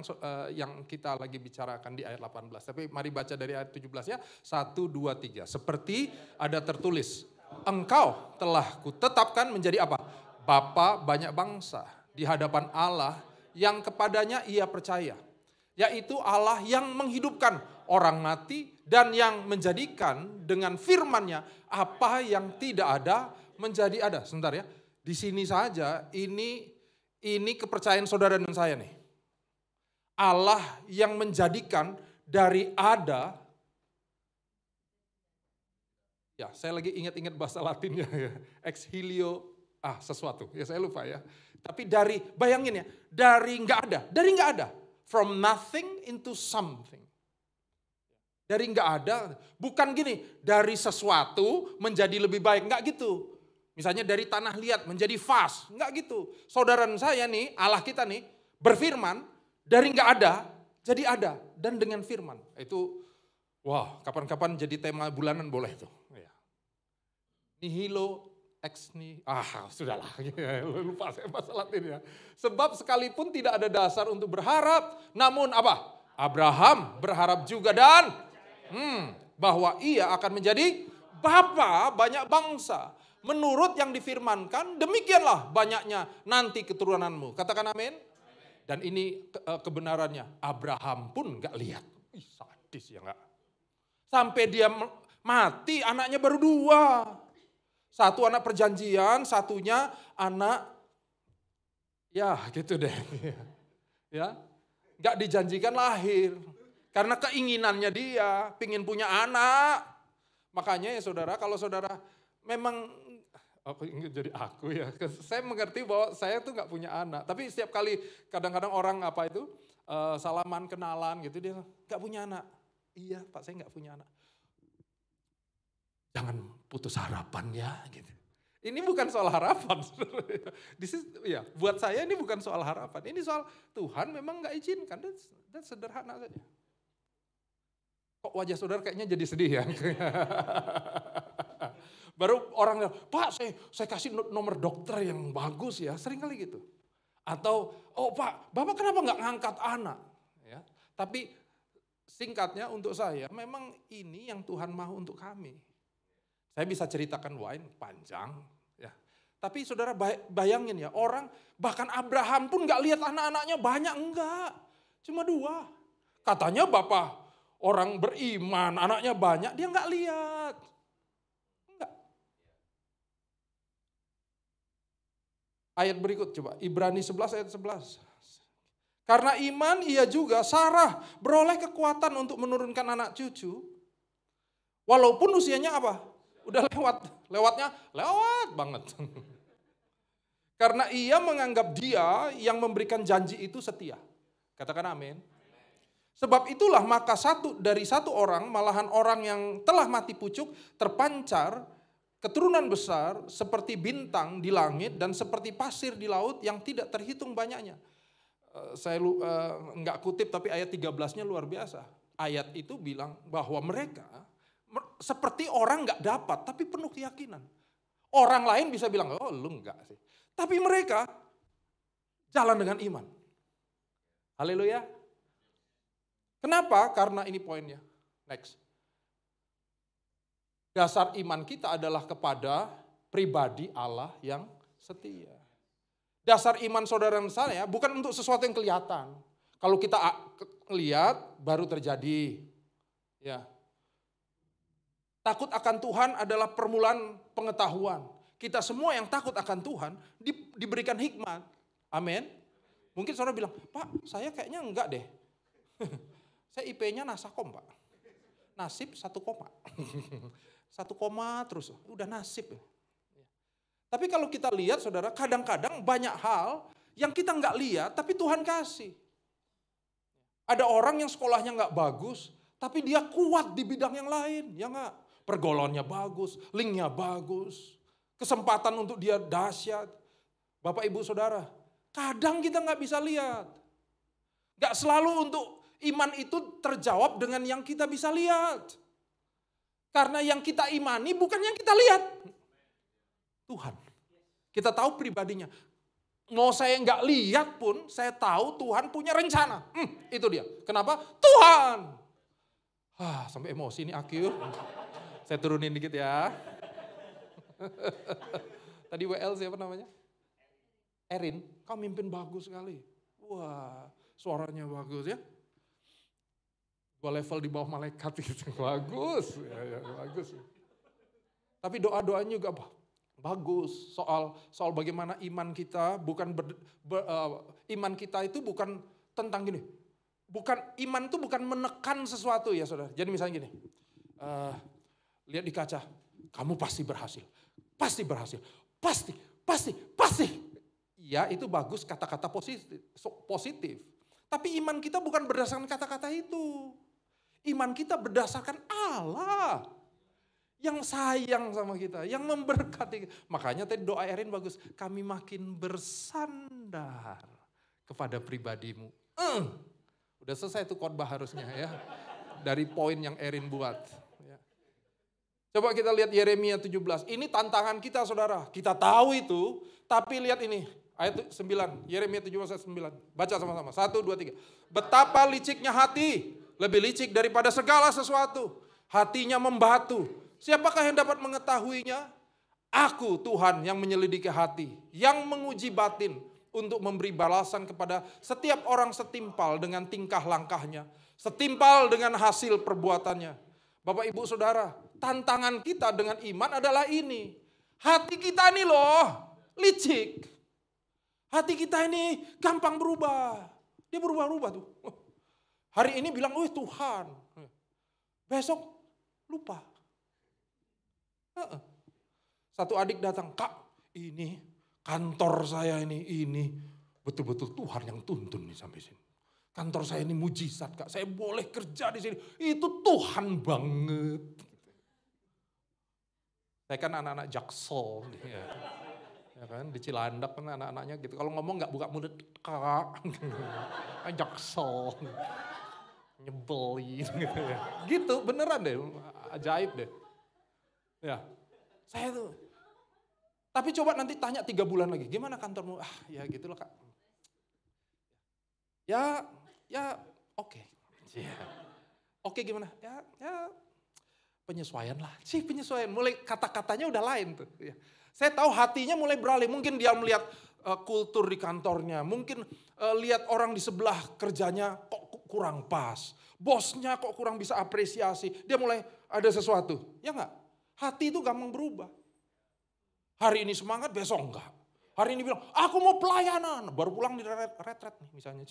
kita lagi bicarakan di ayat 18. Tapi mari baca dari ayat 17 ya. 1, 2, 3. Seperti ada tertulis, engkau telah kutetapkan menjadi apa? Bapa banyak bangsa di hadapan Allah yang kepadanya ia percaya. Yaitu Allah yang menghidupkan orang mati dan yang menjadikan dengan firman-Nya apa yang tidak ada menjadi ada. Sebentar ya, di sini saja ini kepercayaan saudara dan saya nih. Allah yang menjadikan dari ada, ya saya lagi ingat-ingat bahasa Latinnya ya, ex nihilo, sesuatu, ya saya lupa ya. Tapi bayangin ya, dari nggak ada. From nothing into something. Dari nggak ada, bukan gini, dari sesuatu menjadi lebih baik, nggak gitu. Misalnya dari tanah liat menjadi vas, nggak gitu. Saudara saya nih, Allah kita nih, berfirman, dari nggak ada, jadi ada. Dan dengan firman, itu, wah kapan-kapan jadi tema bulanan boleh tuh. Nihilo, sudahlah, lupa saya bahasa Latin ya. Sebab sekalipun tidak ada dasar untuk berharap, namun apa? Abraham berharap juga dan bahwa ia akan menjadi bapa banyak bangsa. Menurut yang difirmankan, demikianlah banyaknya nanti keturunanmu. Katakan amin. Dan ini kebenarannya, Abraham pun gak lihat. Sadis ya gak? Sampai dia mati, anaknya baru 2. Satu anak perjanjian, satunya anak, ya gitu deh. Ya, gak dijanjikan lahir. Karena keinginannya dia, pingin punya anak. Makanya ya saudara, kalau saudara memang, jadi aku ya, saya mengerti bahwa saya tuh gak punya anak. Tapi setiap kali kadang-kadang orang salaman, kenalan gitu, dia gak punya anak. Iya Pak, saya gak punya anak. Jangan putus harapan ya gitu. Ini bukan soal harapan. Buat saya ini bukan soal harapan. Ini soal Tuhan memang gak izinkan. Dan sederhana saja. Kok wajah saudara kayaknya jadi sedih ya. Baru orang, Pak saya kasih nomor dokter yang bagus ya. Sering kali gitu. Atau, Pak Bapak kenapa gak ngangkat anak? Ya. Tapi singkatnya untuk saya, memang ini yang Tuhan mau untuk kami. Saya bisa ceritakan panjang, ya. Tapi saudara bayangin ya, orang bahkan Abraham pun gak lihat anak-anaknya banyak, enggak. Cuma 2. Katanya bapak orang beriman, anaknya banyak, dia gak lihat. Enggak. Ayat berikut coba, Ibrani 11 ayat 11. Karena iman ia juga, Sarah beroleh kekuatan untuk menurunkan anak cucu. Walaupun usianya apa? Udah lewat banget. Karena ia menganggap dia yang memberikan janji itu setia. Katakan amin. Sebab itulah maka dari satu orang, malahan orang yang telah mati pucuk, terpancar keturunan besar seperti bintang di langit dan seperti pasir di laut yang tidak terhitung banyaknya. Saya enggak kutip tapi ayat 13-nya luar biasa. Ayat itu bilang bahwa mereka seperti orang gak dapat, tapi penuh keyakinan. Orang lain bisa bilang, lu enggak sih. Tapi mereka jalan dengan iman. Haleluya. Kenapa? Karena ini poinnya. Next. Dasar iman kita adalah kepada pribadi Allah yang setia. Dasar iman saudara dan saya bukan untuk sesuatu yang kelihatan. Kalau kita lihat baru terjadi. Ya. Takut akan Tuhan adalah permulaan pengetahuan. Kita semua yang takut akan Tuhan diberikan hikmat. Amin. Mungkin saudara bilang, Pak saya kayaknya enggak deh. Saya IP-nya nasakom Pak. Nasib 1 koma. 1 koma terus, udah nasib. Tapi kalau kita lihat saudara, kadang-kadang banyak hal yang kita enggak lihat tapi Tuhan kasih. Ada orang yang sekolahnya enggak bagus, tapi dia kuat di bidang yang lain, ya enggak? Pergaulannya bagus, linknya bagus, kesempatan untuk dia dahsyat. Bapak Ibu Saudara, kadang kita nggak bisa lihat. Nggak selalu untuk iman itu terjawab dengan yang kita bisa lihat. Karena yang kita imani bukan yang kita lihat. Tuhan. Kita tahu pribadinya. Mau saya nggak lihat pun, saya tahu Tuhan punya rencana. Itu dia. Kenapa? Tuhan. Sampai emosi nih Akil. Saya turunin dikit ya. Tadi WL siapa namanya? Erin. Kau mimpin bagus sekali. Wah, suaranya bagus ya. Gua level di bawah malaikat gitu. Bagus. Ya, bagus. Tapi doa-doanya juga bagus. Soal bagaimana iman kita iman kita itu bukan tentang gini. Iman itu bukan menekan sesuatu ya saudara. Jadi misalnya gini. Lihat di kaca. Kamu pasti berhasil. Pasti berhasil. Pasti. Ya itu bagus kata-kata positif. Tapi iman kita bukan berdasarkan kata-kata itu. Iman kita berdasarkan Allah yang sayang sama kita, yang memberkati. Makanya tadi doa Erin bagus. Kami makin bersandar kepada pribadimu. Udah selesai tuh khotbah harusnya ya. Dari poin yang Erin buat. Ya. Coba kita lihat Yeremia 17. Ini tantangan kita saudara. Kita tahu itu, tapi lihat ini. Ayat 9, Yeremia 17 ayat 9. Baca sama-sama. 1, 2, 3. Betapa liciknya hati. Lebih licik daripada segala sesuatu. Hatinya membatu. Siapakah yang dapat mengetahuinya? Aku Tuhan yang menyelidiki hati. Yang menguji batin. Untuk memberi balasan kepada setiap orang setimpal dengan tingkah langkahnya. Setimpal dengan hasil perbuatannya. Bapak Ibu Saudara. Tantangan kita dengan iman adalah ini. Hati kita ini loh licik. Hati kita ini gampang berubah. Dia berubah-ubah tuh. Hari ini bilang, Tuhan. Besok lupa. Satu adik datang, Kak, ini kantor saya ini betul-betul Tuhan yang tuntun nih sampai sini. Kantor saya ini mujizat, Kak. Saya boleh kerja di sini. Itu Tuhan banget. Saya kan anak-anak Jaksel. Ya kan, di Cilandak kan anak-anaknya gitu. Kalau ngomong nggak buka mulut, Kak. Jaksel. Nyebelin gitu ya. Gitu beneran deh, ajaib deh. Ya, saya tuh. Tapi coba nanti tanya 3 bulan lagi, gimana kantormu? Ya gitulah Kak. Ya oke. Ya. Oke gimana? Ya penyesuaian lah. Penyesuaian. Mulai kata-katanya udah lain tuh. Ya. Saya tahu hatinya mulai beralih. Mungkin dia melihat kultur di kantornya. Mungkin lihat orang di sebelah kerjanya kok kurang pas. Bosnya kok kurang bisa apresiasi. Dia mulai ada sesuatu. Ya enggak? Hati itu gampang berubah. Hari ini semangat, besok enggak. Hari ini bilang, aku mau pelayanan. Baru pulang di retret nih misalnya.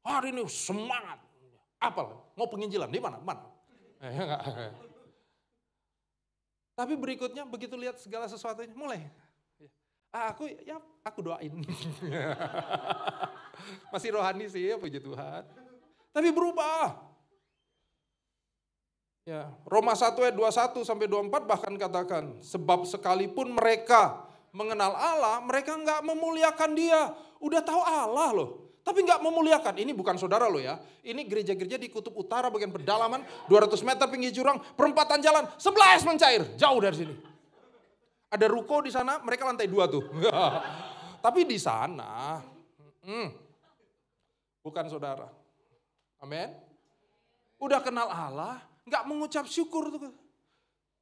Hari ini semangat. Apa? Mau penginjilan, di mana? Ya enggak. Tapi berikutnya begitu lihat segala sesuatunya, mulai. Aku doain. Masih rohani sih ya, puji Tuhan. Tapi berubah. Ya, Roma 1 ayat 21 sampai 24 bahkan katakan, sebab sekalipun mereka mengenal Allah, mereka enggak memuliakan Dia. Udah tahu Allah loh, tapi enggak memuliakan. Ini bukan saudara loh ya. Ini gereja-gereja di kutub utara bagian pedalaman, 200 meter pinggir jurang, perempatan jalan, 11 mencair, jauh dari sini. Ada ruko di sana, mereka lantai 2 tuh. Tapi di sana, bukan saudara. Amin. Udah kenal Allah, nggak mengucap syukur tuh.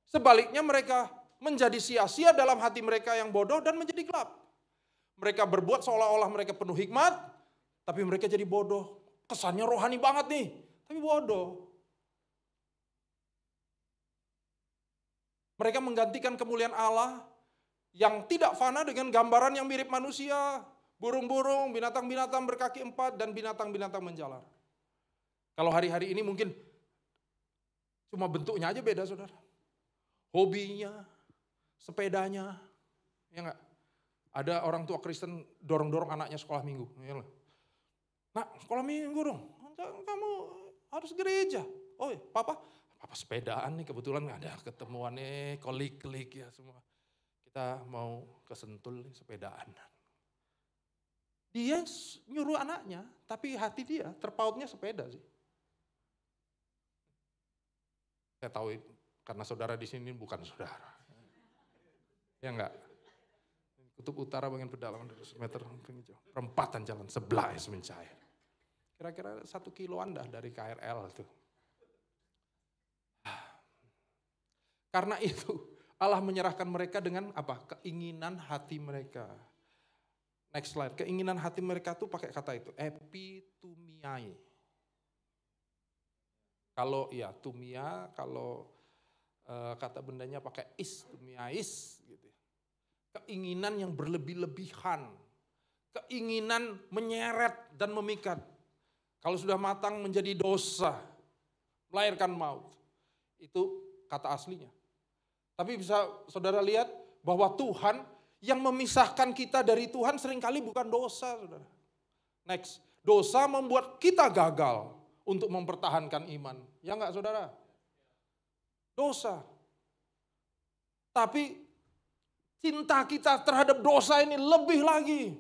Sebaliknya mereka menjadi sia-sia dalam hati mereka yang bodoh dan menjadi gelap. Mereka berbuat seolah-olah mereka penuh hikmat, tapi mereka jadi bodoh. Kesannya rohani banget nih, tapi bodoh. Mereka menggantikan kemuliaan Allah yang tidak fana dengan gambaran yang mirip manusia. Burung-burung, binatang-binatang berkaki 4, dan binatang-binatang menjalar. Kalau hari-hari ini mungkin cuma bentuknya aja beda saudara. Hobinya, sepedanya, ya enggak? Ada orang tua Kristen dorong-dorong anaknya sekolah minggu. Ya enggak? Nah, sekolah minggu dong, kamu harus gereja. Oh ya, papa sepedaan nih kebetulan ada ketemuan nih, kolik-kolik ya semua. Kita mau ke Sentul nih, sepedaan. Dia nyuruh anaknya, tapi hati dia terpautnya sepeda sih. Saya tahu karena saudara di sini bukan saudara. Ya enggak? Kutub utara bagian pedalaman 200 meter, perempatan jalan sebelah es mencair. Kira-kira 1 kiloan dah dari KRL itu. Karena itu Allah menyerahkan mereka dengan apa? Keinginan hati mereka. Next slide. Keinginan hati mereka tuh pakai kata itu, epitumiai. Kalau ya tumia, kalau kata bendanya pakai tumiais gitu. Keinginan yang berlebih-lebihan. Keinginan menyeret dan memikat. Kalau sudah matang menjadi dosa, melahirkan maut. Itu kata aslinya. Tapi bisa saudara lihat bahwa Tuhan yang memisahkan kita dari Tuhan seringkali bukan dosa, saudara. Next, dosa membuat kita gagal untuk mempertahankan iman. Ya enggak, saudara? Dosa. Tapi cinta kita terhadap dosa ini lebih lagi.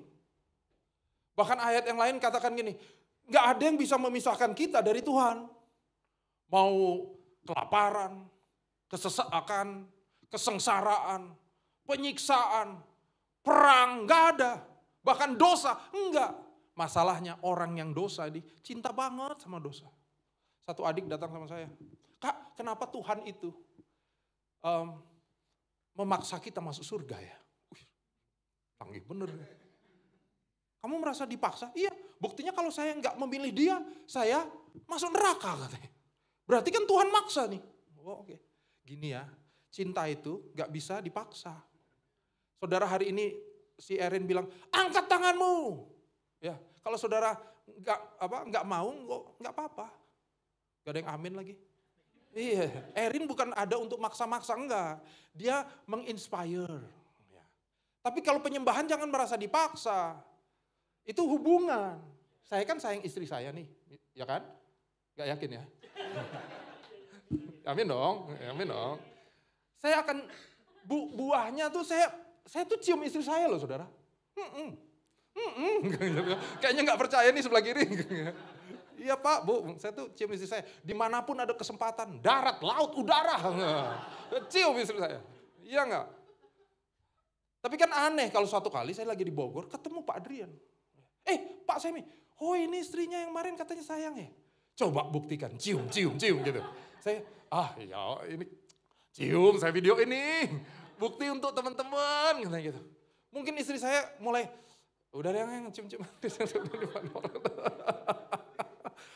Bahkan ayat yang lain katakan gini, enggak ada yang bisa memisahkan kita dari Tuhan. Mau kelaparan, kesesakan, kesengsaraan, penyiksaan, perang, enggak ada. Bahkan dosa, enggak. Masalahnya orang yang dosa ini cinta banget sama dosa. Satu adik datang sama saya, Kak, kenapa Tuhan itu memaksa kita masuk surga ya? Canggih bener. Kamu merasa dipaksa? Iya, buktinya kalau saya enggak memilih dia, saya masuk neraka katanya. Berarti kan Tuhan maksa nih. Oh, oke. Gini ya, cinta itu enggak bisa dipaksa. Saudara hari ini si Erin bilang, angkat tanganmu. Ya, kalau saudara enggak mau, enggak apa-apa. Enggak ada yang amin lagi. Iya, Erin bukan ada untuk maksa-maksa, enggak. Dia menginspire. Ya. Tapi kalau penyembahan jangan merasa dipaksa. Itu hubungan. Saya kan sayang istri saya nih, ya kan? Enggak yakin ya? Amin dong, amin dong. Saya akan, buahnya tuh saya tuh cium istri saya loh saudara. Kayaknya nggak percaya nih sebelah kiri. Iya Pak, Bu, saya tuh cium istri saya. Dimanapun ada kesempatan, darat, laut, udara. Cium istri saya. Iya nggak? Tapi kan aneh kalau suatu kali saya lagi di Bogor, ketemu Pak Adrian. Pak Semi, oh ini istrinya yang kemarin katanya sayang ya. Coba buktikan, cium gitu. Saya, ya ini cium, saya video ini. Bukti untuk teman-teman, katanya gitu. Mungkin istri saya mulai, udah deh yang cium-cium.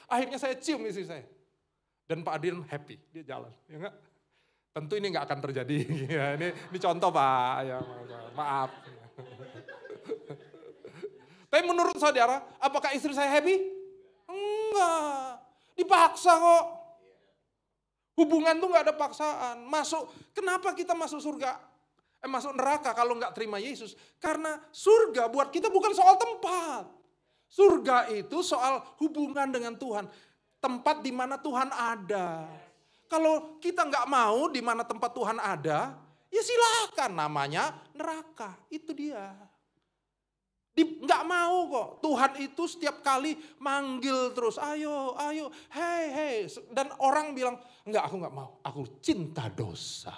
Akhirnya saya cium istri saya. Dan Pak Adrian happy, dia jalan. Ya enggak? Tentu ini enggak akan terjadi. Ya, ini contoh Pak, ya, maaf. Tapi menurut saudara, apakah istri saya happy? Enggak, dipaksa kok. Hubungan tuh enggak ada paksaan. Kenapa kita masuk surga? Masuk neraka kalau enggak terima Yesus? Karena surga buat kita bukan soal tempat. Surga itu soal hubungan dengan Tuhan. Tempat di mana Tuhan ada. Kalau kita enggak mau di mana tempat Tuhan ada, ya silakan, namanya neraka. Itu dia. Enggak mau kok. Tuhan itu setiap kali manggil terus, ayo, hey. Dan orang bilang, enggak, aku enggak mau. Aku cinta dosa.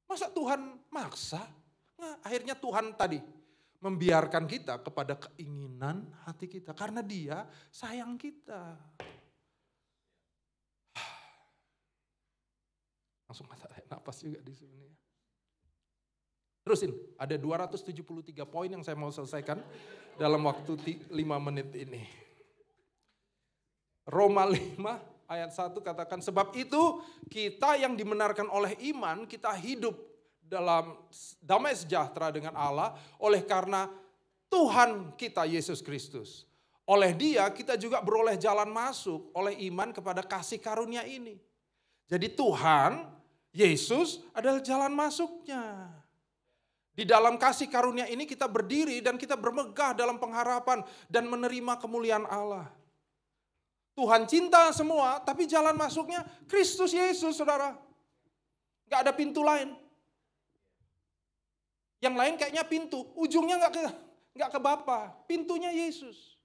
Masa Tuhan maksa? Nah, akhirnya Tuhan tadi membiarkan kita kepada keinginan hati kita. Karena dia sayang kita. Langsung tarik napas juga di sini. Terusin, ada 273 poin yang saya mau selesaikan dalam waktu 5 menit ini. Roma 5 ayat 1 katakan, sebab itu kita yang dibenarkan oleh iman, kita hidup dalam damai sejahtera dengan Allah oleh karena Tuhan kita Yesus Kristus. Oleh dia kita juga beroleh jalan masuk oleh iman kepada kasih karunia ini. Jadi Tuhan, Yesus adalah jalan masuknya. Di dalam kasih karunia ini kita berdiri dan kita bermegah dalam pengharapan dan menerima kemuliaan Allah. Tuhan cinta semua, tapi jalan masuknya Kristus Yesus, saudara. Gak ada pintu lain. Yang lain kayaknya pintu, ujungnya nggak ke Bapa, pintunya Yesus.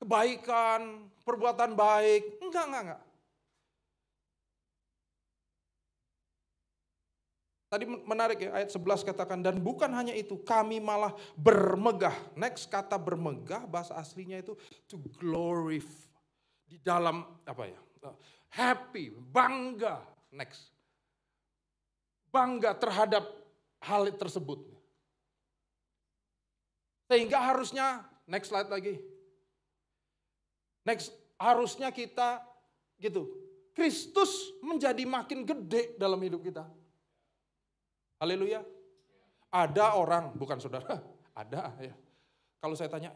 Kebaikan, perbuatan baik, enggak. Tadi menarik ya, ayat 11 katakan, dan bukan hanya itu, kami malah bermegah. Next, kata bermegah, bahasa aslinya itu to glorify. Di dalam, happy, bangga. Next. Bangga terhadap hal tersebut. Sehingga harusnya, next slide lagi. Next, harusnya kita gitu. Kristus menjadi makin gede dalam hidup kita. Haleluya. Ada orang, bukan saudara, ada ya. Kalau saya tanya,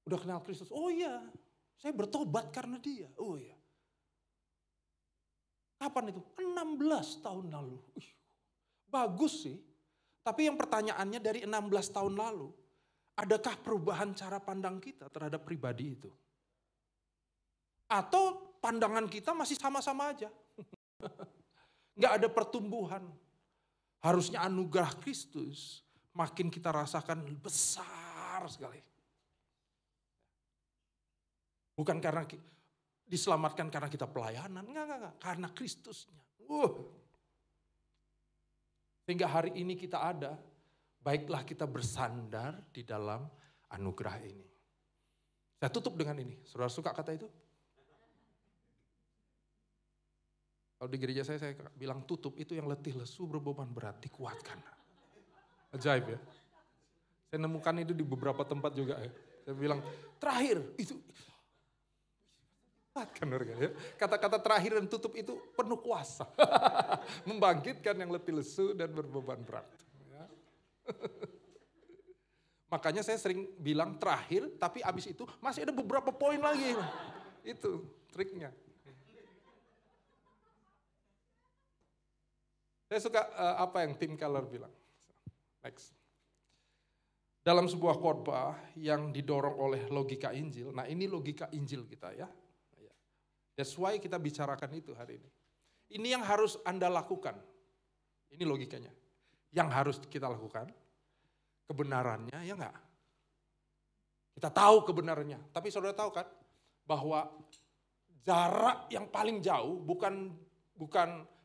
udah kenal Kristus? Oh iya, saya bertobat karena dia. Oh iya. Kapan itu? 16 tahun lalu. Bagus sih. Tapi yang pertanyaannya dari 16 tahun lalu, adakah perubahan cara pandang kita terhadap pribadi itu? Atau pandangan kita masih sama-sama aja? Nggak ada pertumbuhan. Harusnya anugerah Kristus makin kita rasakan besar sekali. Bukan karena diselamatkan karena kita pelayanan, enggak. Karena Kristusnya. Sehingga hari ini kita ada, baiklah kita bersandar di dalam anugerah ini. Saya tutup dengan ini. Saudara suka kata itu? Kalau di gereja saya bilang tutup, itu yang letih, lesu, berbeban berat, dikuatkan. Ajaib ya. Saya nemukan itu di beberapa tempat juga ya. Saya bilang, terakhir, itu. Ya. Kata-kata terakhir dan tutup itu penuh kuasa. Membangkitkan yang letih, lesu, dan berbeban berat. Ya. Makanya saya sering bilang terakhir, tapi abis itu masih ada beberapa poin lagi. Itu triknya. Saya suka apa yang Tim Keller bilang. Next. Dalam sebuah khotbah yang didorong oleh logika Injil. Nah ini logika Injil kita ya. That's why kita bicarakan itu hari ini. Ini yang harus Anda lakukan. Ini logikanya. Yang harus kita lakukan. Kebenarannya ya enggak. Kita tahu kebenarannya. Tapi saudara tahu kan bahwa jarak yang paling jauh bukan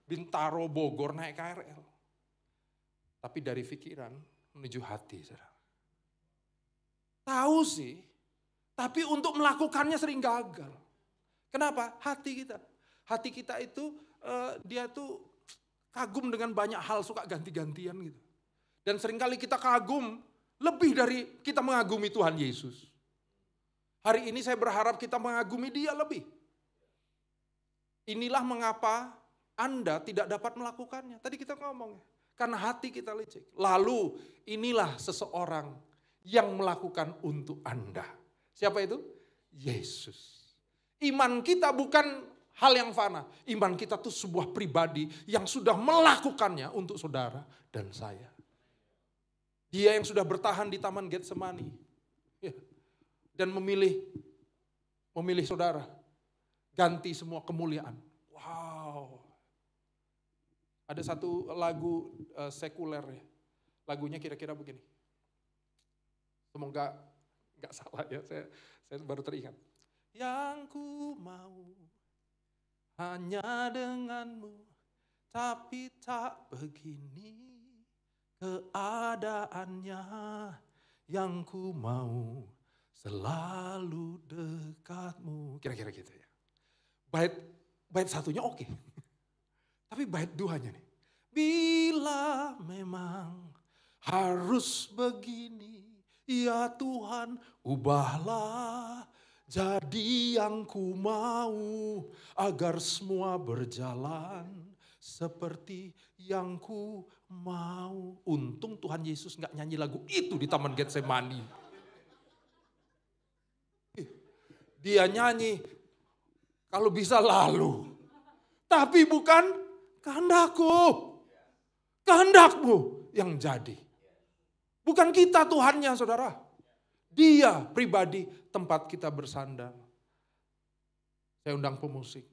Bintaro, Bogor naik KRL. Tapi dari pikiran menuju hati, saudara. Tahu sih, tapi untuk melakukannya sering gagal. Kenapa? Hati kita. Hati kita itu, dia tuh kagum dengan banyak hal, suka ganti-gantian gitu. Dan seringkali kita kagum, lebih dari kita mengagumi Tuhan Yesus. Hari ini saya berharap kita mengagumi dia lebih. Inilah mengapa Anda tidak dapat melakukannya. Tadi kita ngomong ya, karena hati kita licik. Lalu inilah seseorang yang melakukan untuk Anda. Siapa itu? Yesus. Iman kita bukan hal yang fana. Iman kita tuh sebuah pribadi yang sudah melakukannya untuk saudara dan saya. Dia yang sudah bertahan di Taman Getsemani. Ya. Dan memilih saudara. Ganti semua kemuliaan. Wow. Ada satu lagu sekuler ya. Lagunya kira-kira begini. Semoga nggak salah ya, saya baru teringat. Yang ku mau hanya denganmu, tapi tak begini keadaannya. Yang ku mau selalu dekatmu. Kira-kira gitu ya. Bait satunya oke. Tapi bait duanya nih. Bila memang harus begini, ya Tuhan ubahlah jadi yang ku mau, agar semua berjalan seperti yang ku mau. Untung Tuhan Yesus gak nyanyi lagu itu di Taman Getsemani. Dia nyanyi, kalau bisa lalu. Tapi bukan kehendakku, kehendakmu yang jadi. Bukan kita Tuhannya saudara. Dia pribadi tempat kita bersandar. Saya undang pemusik.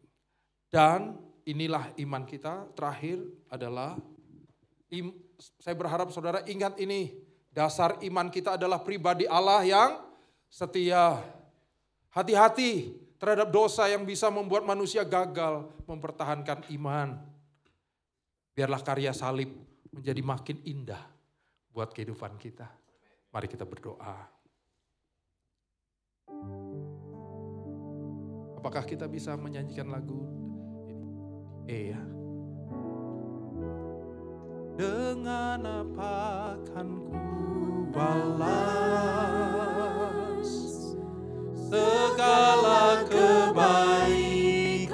Dan inilah iman kita terakhir adalah Saya berharap saudara ingat ini, dasar iman kita adalah pribadi Allah yang setia. Hati-hati terhadap dosa yang bisa membuat manusia gagal mempertahankan iman. Biarlah karya salib menjadi makin indah buat kehidupan kita. Mari kita berdoa. Apakah kita bisa menyanyikan lagu ini? Ya. Dengan apa akan ku balas segala kebaikanmu,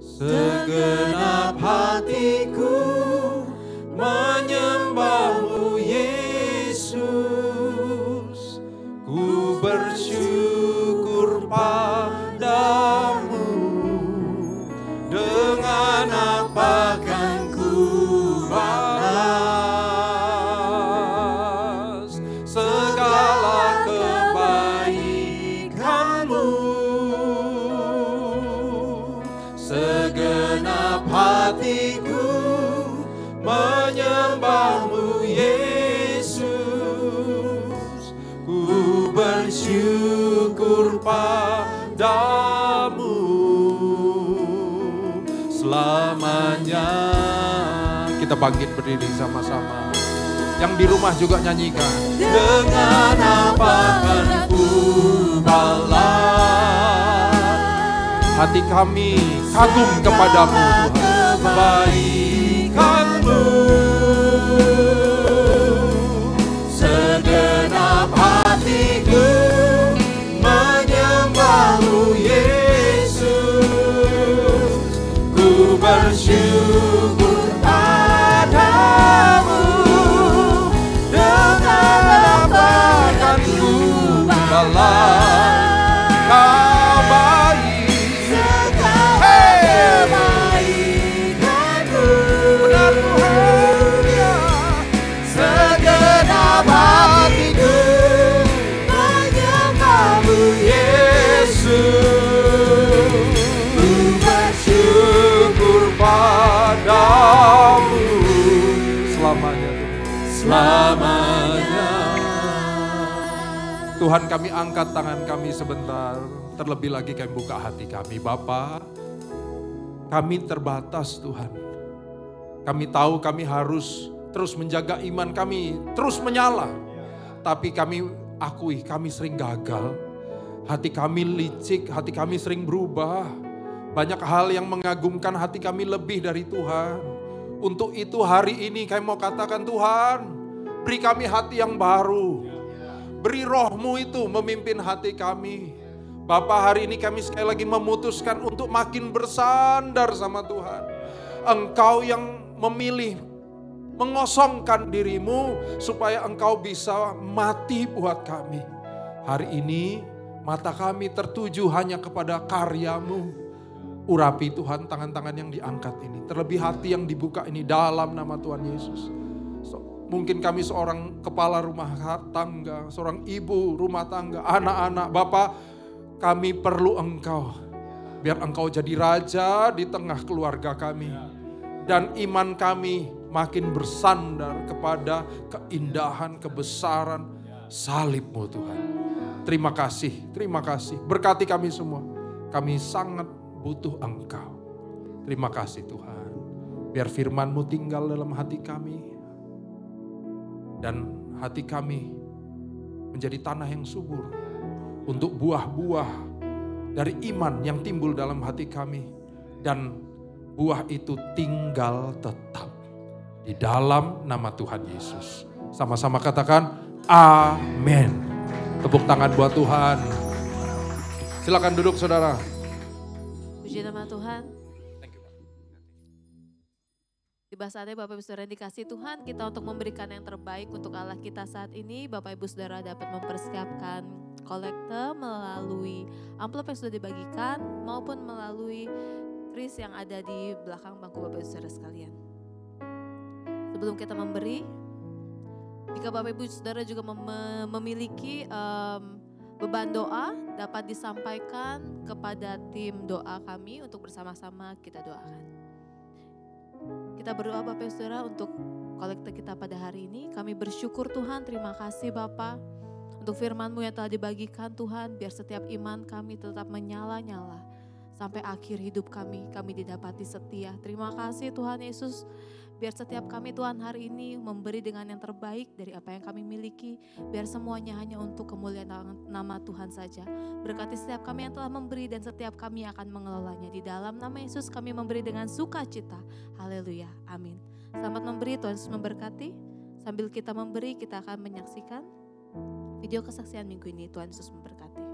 Segenap hatiku menyembahmu Yesus, ku bersyukur padamu. Dengan apa kan ku balas segala kebaikanmu, segenap hatiku menyembahmu Yesus, ku bersyukur padamu selamanya. Kita bangkit berdiri sama-sama. Yang di rumah juga nyanyikan. Dengan apa kan ku balas Hati kami kagum kepadamu Tuhan. kebaikanmu, segenap hatiku menyembahmu Yesus, ku bersyukur padamu. Dengan apa kan ku balas selamanya. Tuhan, kami angkat tangan kami sebentar. Terlebih lagi kami buka hati kami. Bapa, kami terbatas Tuhan. Kami tahu kami harus terus menjaga iman kami, terus menyala. Tapi kami akui kami sering gagal. Hati kami licik, hati kami sering berubah. Banyak hal yang mengagumkan hati kami lebih dari Tuhan. Untuk itu hari ini kami mau katakan, Tuhan, beri kami hati yang baru. Beri roh-Mu itu memimpin hati kami. Bapa, hari ini kami sekali lagi memutuskan untuk makin bersandar sama Tuhan. Engkau yang memilih mengosongkan diri-Mu supaya Engkau bisa mati buat kami. Hari ini mata kami tertuju hanya kepada karya-Mu. Urapi Tuhan tangan-tangan yang diangkat ini. Terlebih hati yang dibuka ini dalam nama Tuhan Yesus. Mungkin kami seorang kepala rumah tangga, seorang ibu rumah tangga, anak-anak, Bapak, kami perlu Engkau. Biar Engkau jadi raja di tengah keluarga kami. Dan iman kami makin bersandar kepada keindahan, kebesaran salib-Mu Tuhan. Terima kasih, terima kasih. Berkati kami semua. Kami sangat butuh Engkau. Terima kasih Tuhan. Biar firman-Mu tinggal dalam hati kami. Dan hati kami menjadi tanah yang subur. Untuk buah-buah dari iman yang timbul dalam hati kami. Dan buah itu tinggal tetap. Di dalam nama Tuhan Yesus. Sama-sama katakan amin. Tepuk tangan buat Tuhan. Silakan duduk saudara. Puji nama Tuhan. Tiba saatnya Bapak Ibu Saudara dikasih Tuhan kita untuk memberikan yang terbaik untuk Allah kita saat ini. Bapak Ibu Saudara dapat mempersiapkan kolekte melalui amplop yang sudah dibagikan maupun melalui kris yang ada di belakang bangku Bapak Ibu Saudara sekalian. Sebelum kita memberi, jika Bapak Ibu Saudara juga memiliki beban doa dapat disampaikan kepada tim doa kami untuk bersama-sama kita doakan. Kita berdoa Bapak Saudara untuk kolekte kita pada hari ini. Kami bersyukur Tuhan, terima kasih Bapak untuk firman-Mu yang telah dibagikan Tuhan, biar setiap iman kami tetap menyala-nyala. Sampai akhir hidup kami didapati setia. Terima kasih Tuhan Yesus, biar setiap kami Tuhan hari ini memberi dengan yang terbaik dari apa yang kami miliki. Biar semuanya hanya untuk kemuliaan nama Tuhan saja. Berkati setiap kami yang telah memberi dan setiap kami akan mengelolanya. Di dalam nama Yesus kami memberi dengan sukacita. Haleluya, amin. Selamat memberi, Tuhan Yesus memberkati. Sambil kita memberi, kita akan menyaksikan video kesaksian minggu ini. Tuhan Yesus memberkati.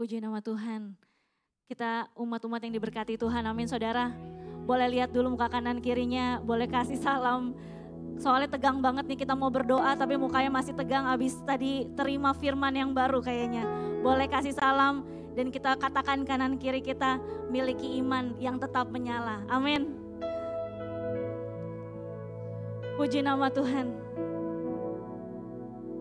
Puji nama Tuhan. Kita umat-umat yang diberkati Tuhan, amin saudara. Boleh lihat dulu muka kanan kirinya, boleh kasih salam. Soalnya tegang banget nih, kita mau berdoa tapi mukanya masih tegang habis tadi terima firman yang baru kayaknya. Boleh kasih salam dan kita katakan kanan kiri kita miliki iman yang tetap menyala. Amin. Puji nama Tuhan.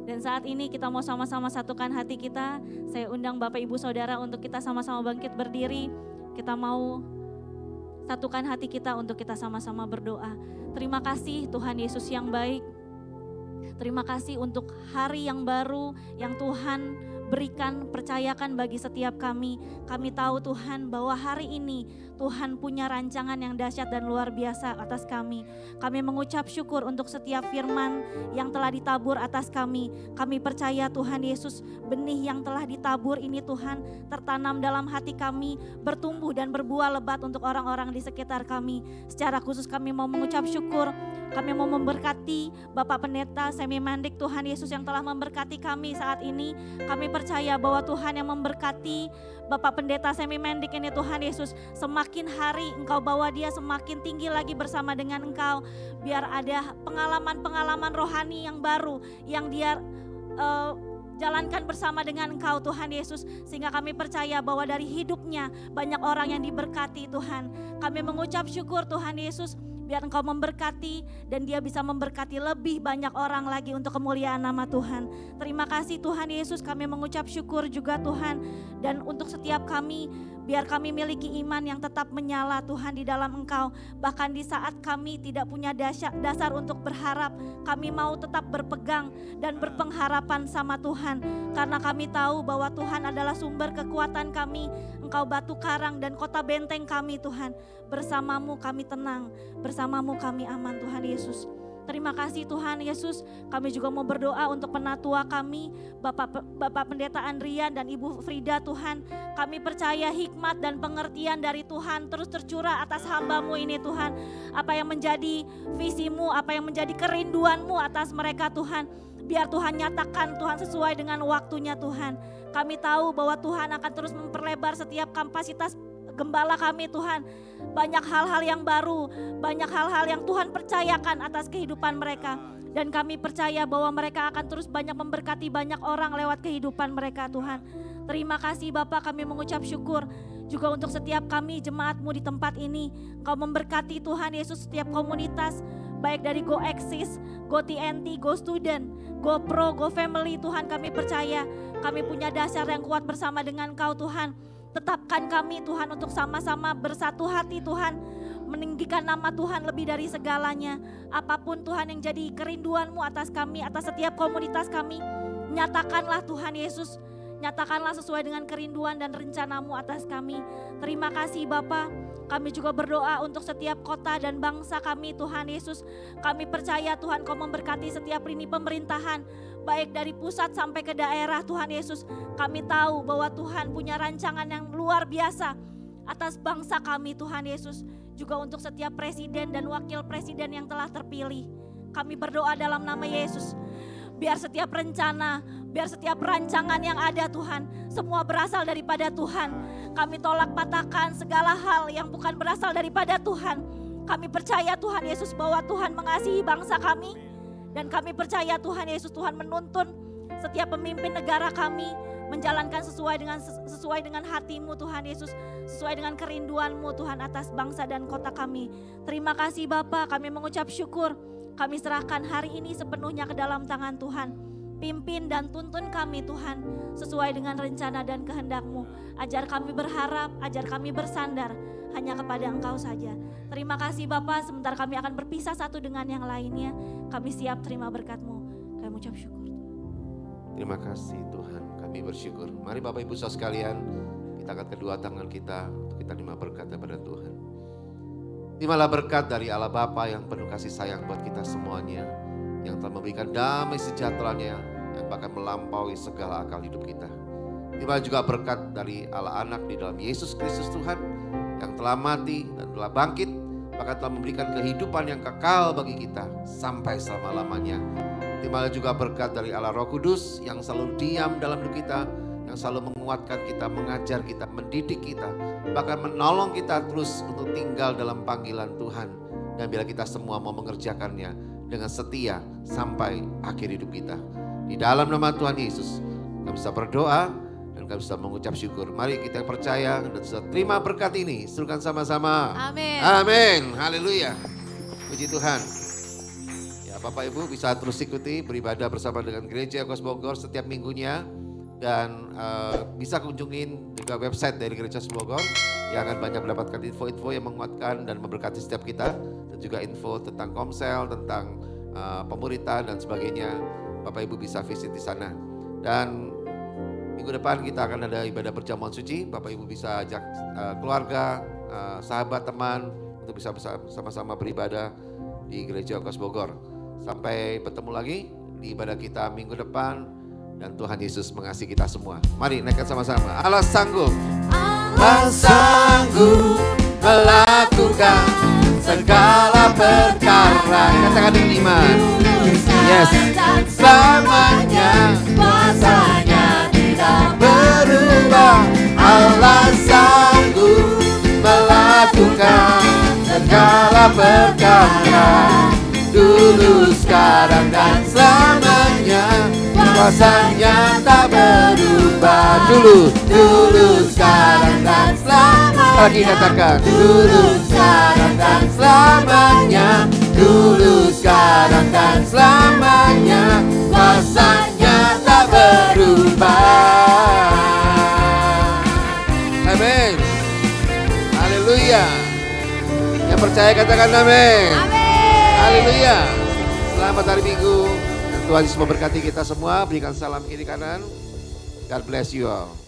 Dan saat ini kita mau sama-sama satukan hati kita. Saya undang Bapak Ibu Saudara untuk kita sama-sama bangkit berdiri. Kita mau satukan hati kita untuk kita sama-sama berdoa. Terima kasih Tuhan Yesus yang baik. Terima kasih untuk hari yang baru yang Tuhan berikan, percayakan bagi setiap kami. Kami tahu Tuhan bahwa hari ini Tuhan punya rancangan yang dahsyat dan luar biasa atas kami. Kami mengucap syukur untuk setiap firman yang telah ditabur atas kami. Kami percaya Tuhan Yesus, benih yang telah ditabur ini Tuhan tertanam dalam hati kami, bertumbuh dan berbuah lebat untuk orang-orang di sekitar kami. Secara khusus kami mau mengucap syukur, kami mau memberkati Bapak Pendeta Semi Mandik Tuhan Yesus yang telah memberkati kami saat ini. Kami percaya bahwa Tuhan yang memberkati Bapak Pendeta Semi Mandik ini Tuhan Yesus, semakin hari Engkau bawa dia semakin tinggi lagi bersama dengan Engkau. Biar ada pengalaman-pengalaman rohani yang baru yang dia jalankan bersama dengan Engkau Tuhan Yesus. Sehingga kami percaya bahwa dari hidupnya banyak orang yang diberkati Tuhan. Kami mengucap syukur Tuhan Yesus, biar Engkau memberkati dan dia bisa memberkati lebih banyak orang lagi untuk kemuliaan nama Tuhan. Terima kasih Tuhan Yesus, kami mengucap syukur juga Tuhan. Dan untuk setiap kami, biar kami miliki iman yang tetap menyala Tuhan di dalam Engkau. Bahkan di saat kami tidak punya dasar untuk berharap, kami mau tetap berpegang dan berpengharapan sama Tuhan. Karena kami tahu bahwa Tuhan adalah sumber kekuatan kami. Engkau batu karang dan kota benteng kami Tuhan. Bersamamu kami tenang, bersamamu kami aman Tuhan Yesus. Terima kasih Tuhan Yesus, kami juga mau berdoa untuk penatua kami, Bapak Pendeta Andrian dan Ibu Frida Tuhan. Kami percaya hikmat dan pengertian dari Tuhan terus tercurah atas hamba-Mu ini Tuhan. Apa yang menjadi visi-Mu, apa yang menjadi kerinduan-Mu atas mereka Tuhan. Biar Tuhan nyatakan Tuhan sesuai dengan waktunya Tuhan. Kami tahu bahwa Tuhan akan terus memperlebar setiap kapasitas gembala kami Tuhan. Banyak hal-hal yang baru, banyak hal-hal yang Tuhan percayakan atas kehidupan mereka. Dan kami percaya bahwa mereka akan terus banyak memberkati banyak orang lewat kehidupan mereka Tuhan. Terima kasih Bapak, kami mengucap syukur juga untuk setiap kami jemaat-Mu di tempat ini. Engkau memberkati Tuhan Yesus setiap komunitas, baik dari Go Exist, Go TNT, Go Student, Go Pro, Go Family. Tuhan kami percaya kami punya dasar yang kuat bersama dengan Kau Tuhan. Tetapkan kami Tuhan untuk sama-sama bersatu hati Tuhan, meninggikan nama Tuhan lebih dari segalanya. Apapun Tuhan yang jadi kerinduan-Mu atas kami, atas setiap komunitas kami, nyatakanlah Tuhan Yesus, nyatakanlah sesuai dengan kerinduan dan rencana-Mu atas kami. Terima kasih Bapa. Kami juga berdoa untuk setiap kota dan bangsa kami Tuhan Yesus. Kami percaya Tuhan Kau memberkati setiap lini pemerintahan, baik dari pusat sampai ke daerah Tuhan Yesus. Kami tahu bahwa Tuhan punya rancangan yang luar biasa atas bangsa kami Tuhan Yesus. Juga untuk setiap presiden dan wakil presiden yang telah terpilih. Kami berdoa dalam nama Yesus. Biar setiap rencana, biar setiap rancangan yang ada Tuhan, semua berasal daripada Tuhan. Kami tolak patahkan segala hal yang bukan berasal daripada Tuhan. Kami percaya Tuhan Yesus bahwa Tuhan mengasihi bangsa kami. Dan kami percaya Tuhan Yesus, Tuhan menuntun setiap pemimpin negara kami menjalankan sesuai dengan hati-Mu Tuhan Yesus, sesuai dengan kerinduan-Mu Tuhan atas bangsa dan kota kami. Terima kasih Bapa, kami mengucap syukur. Kami serahkan hari ini sepenuhnya ke dalam tangan Tuhan. Pimpin dan tuntun kami Tuhan sesuai dengan rencana dan kehendak-Mu. Ajar kami berharap, ajar kami bersandar hanya kepada Engkau saja. Terima kasih Bapa, sebentar kami akan berpisah satu dengan yang lainnya. Kami siap terima berkat-Mu. Kami mengucap syukur. Terima kasih Tuhan, kami bersyukur. Mari Bapak Ibu Saudara sekalian, kita angkat kedua tangan kita untuk kita terima berkat daripada Tuhan. Terimalah berkat dari Allah Bapa yang penuh kasih sayang buat kita semuanya, yang telah memberikan damai sejahtera-Nya yang bahkan melampaui segala akal hidup kita. Terimalah juga berkat dari Allah Anak di dalam Yesus Kristus Tuhan, yang telah mati dan telah bangkit, bahkan telah memberikan kehidupan yang kekal bagi kita sampai selama-lamanya. Terimalah juga berkat dari Allah Roh Kudus yang selalu diam dalam hidup kita, yang selalu menguatkan kita, mengajar kita, mendidik kita, bahkan menolong kita terus untuk tinggal dalam panggilan Tuhan. Dan bila kita semua mau mengerjakannya dengan setia sampai akhir hidup kita. Di dalam nama Tuhan Yesus, kami bisa berdoa dan kami bisa mengucap syukur. Mari kita percaya dan bisa terima berkat ini. Serukan sama-sama. Amin. Amin. Haleluya. Puji Tuhan. Ya, Bapak Ibu bisa terus ikuti beribadah bersama dengan Gereja Ekos Bogor setiap minggunya. Dan bisa kunjungin juga website dari Gereja Bogor yang akan banyak mendapatkan info-info yang menguatkan dan memberkati setiap kita. Dan juga info tentang komsel, tentang pemuritan dan sebagainya. Bapak Ibu bisa visit di sana. Dan minggu depan kita akan ada ibadah perjamuan suci. Bapak Ibu bisa ajak keluarga, sahabat, teman untuk bisa sama-sama beribadah di Gereja Ekos Bogor. Sampai bertemu lagi di ibadah kita minggu depan. Dan Tuhan Yesus mengasihi kita semua. Mari naikkan sama-sama. Allah sanggup. Allah sanggup melakukan segala perkara. Katakan dengan iman. Yes. Selamanya kuasanya tidak berubah. Allah sanggup melakukan segala perkara. Dulu, sekarang, dan selamanya. Kuasanya tak berubah. Dulu, sekarang, dan selamanya. Lagi katakan. Dulu, sekarang, dan selamanya. Dulu, sekarang, dan selamanya. Kuasanya tak berubah. Amin. Haleluya. Yang percaya katakan amin. Haleluya. Selamat hari Minggu. Tuhan Yesus memberkati kita semua. Berikan salam kiri kanan. God bless you all.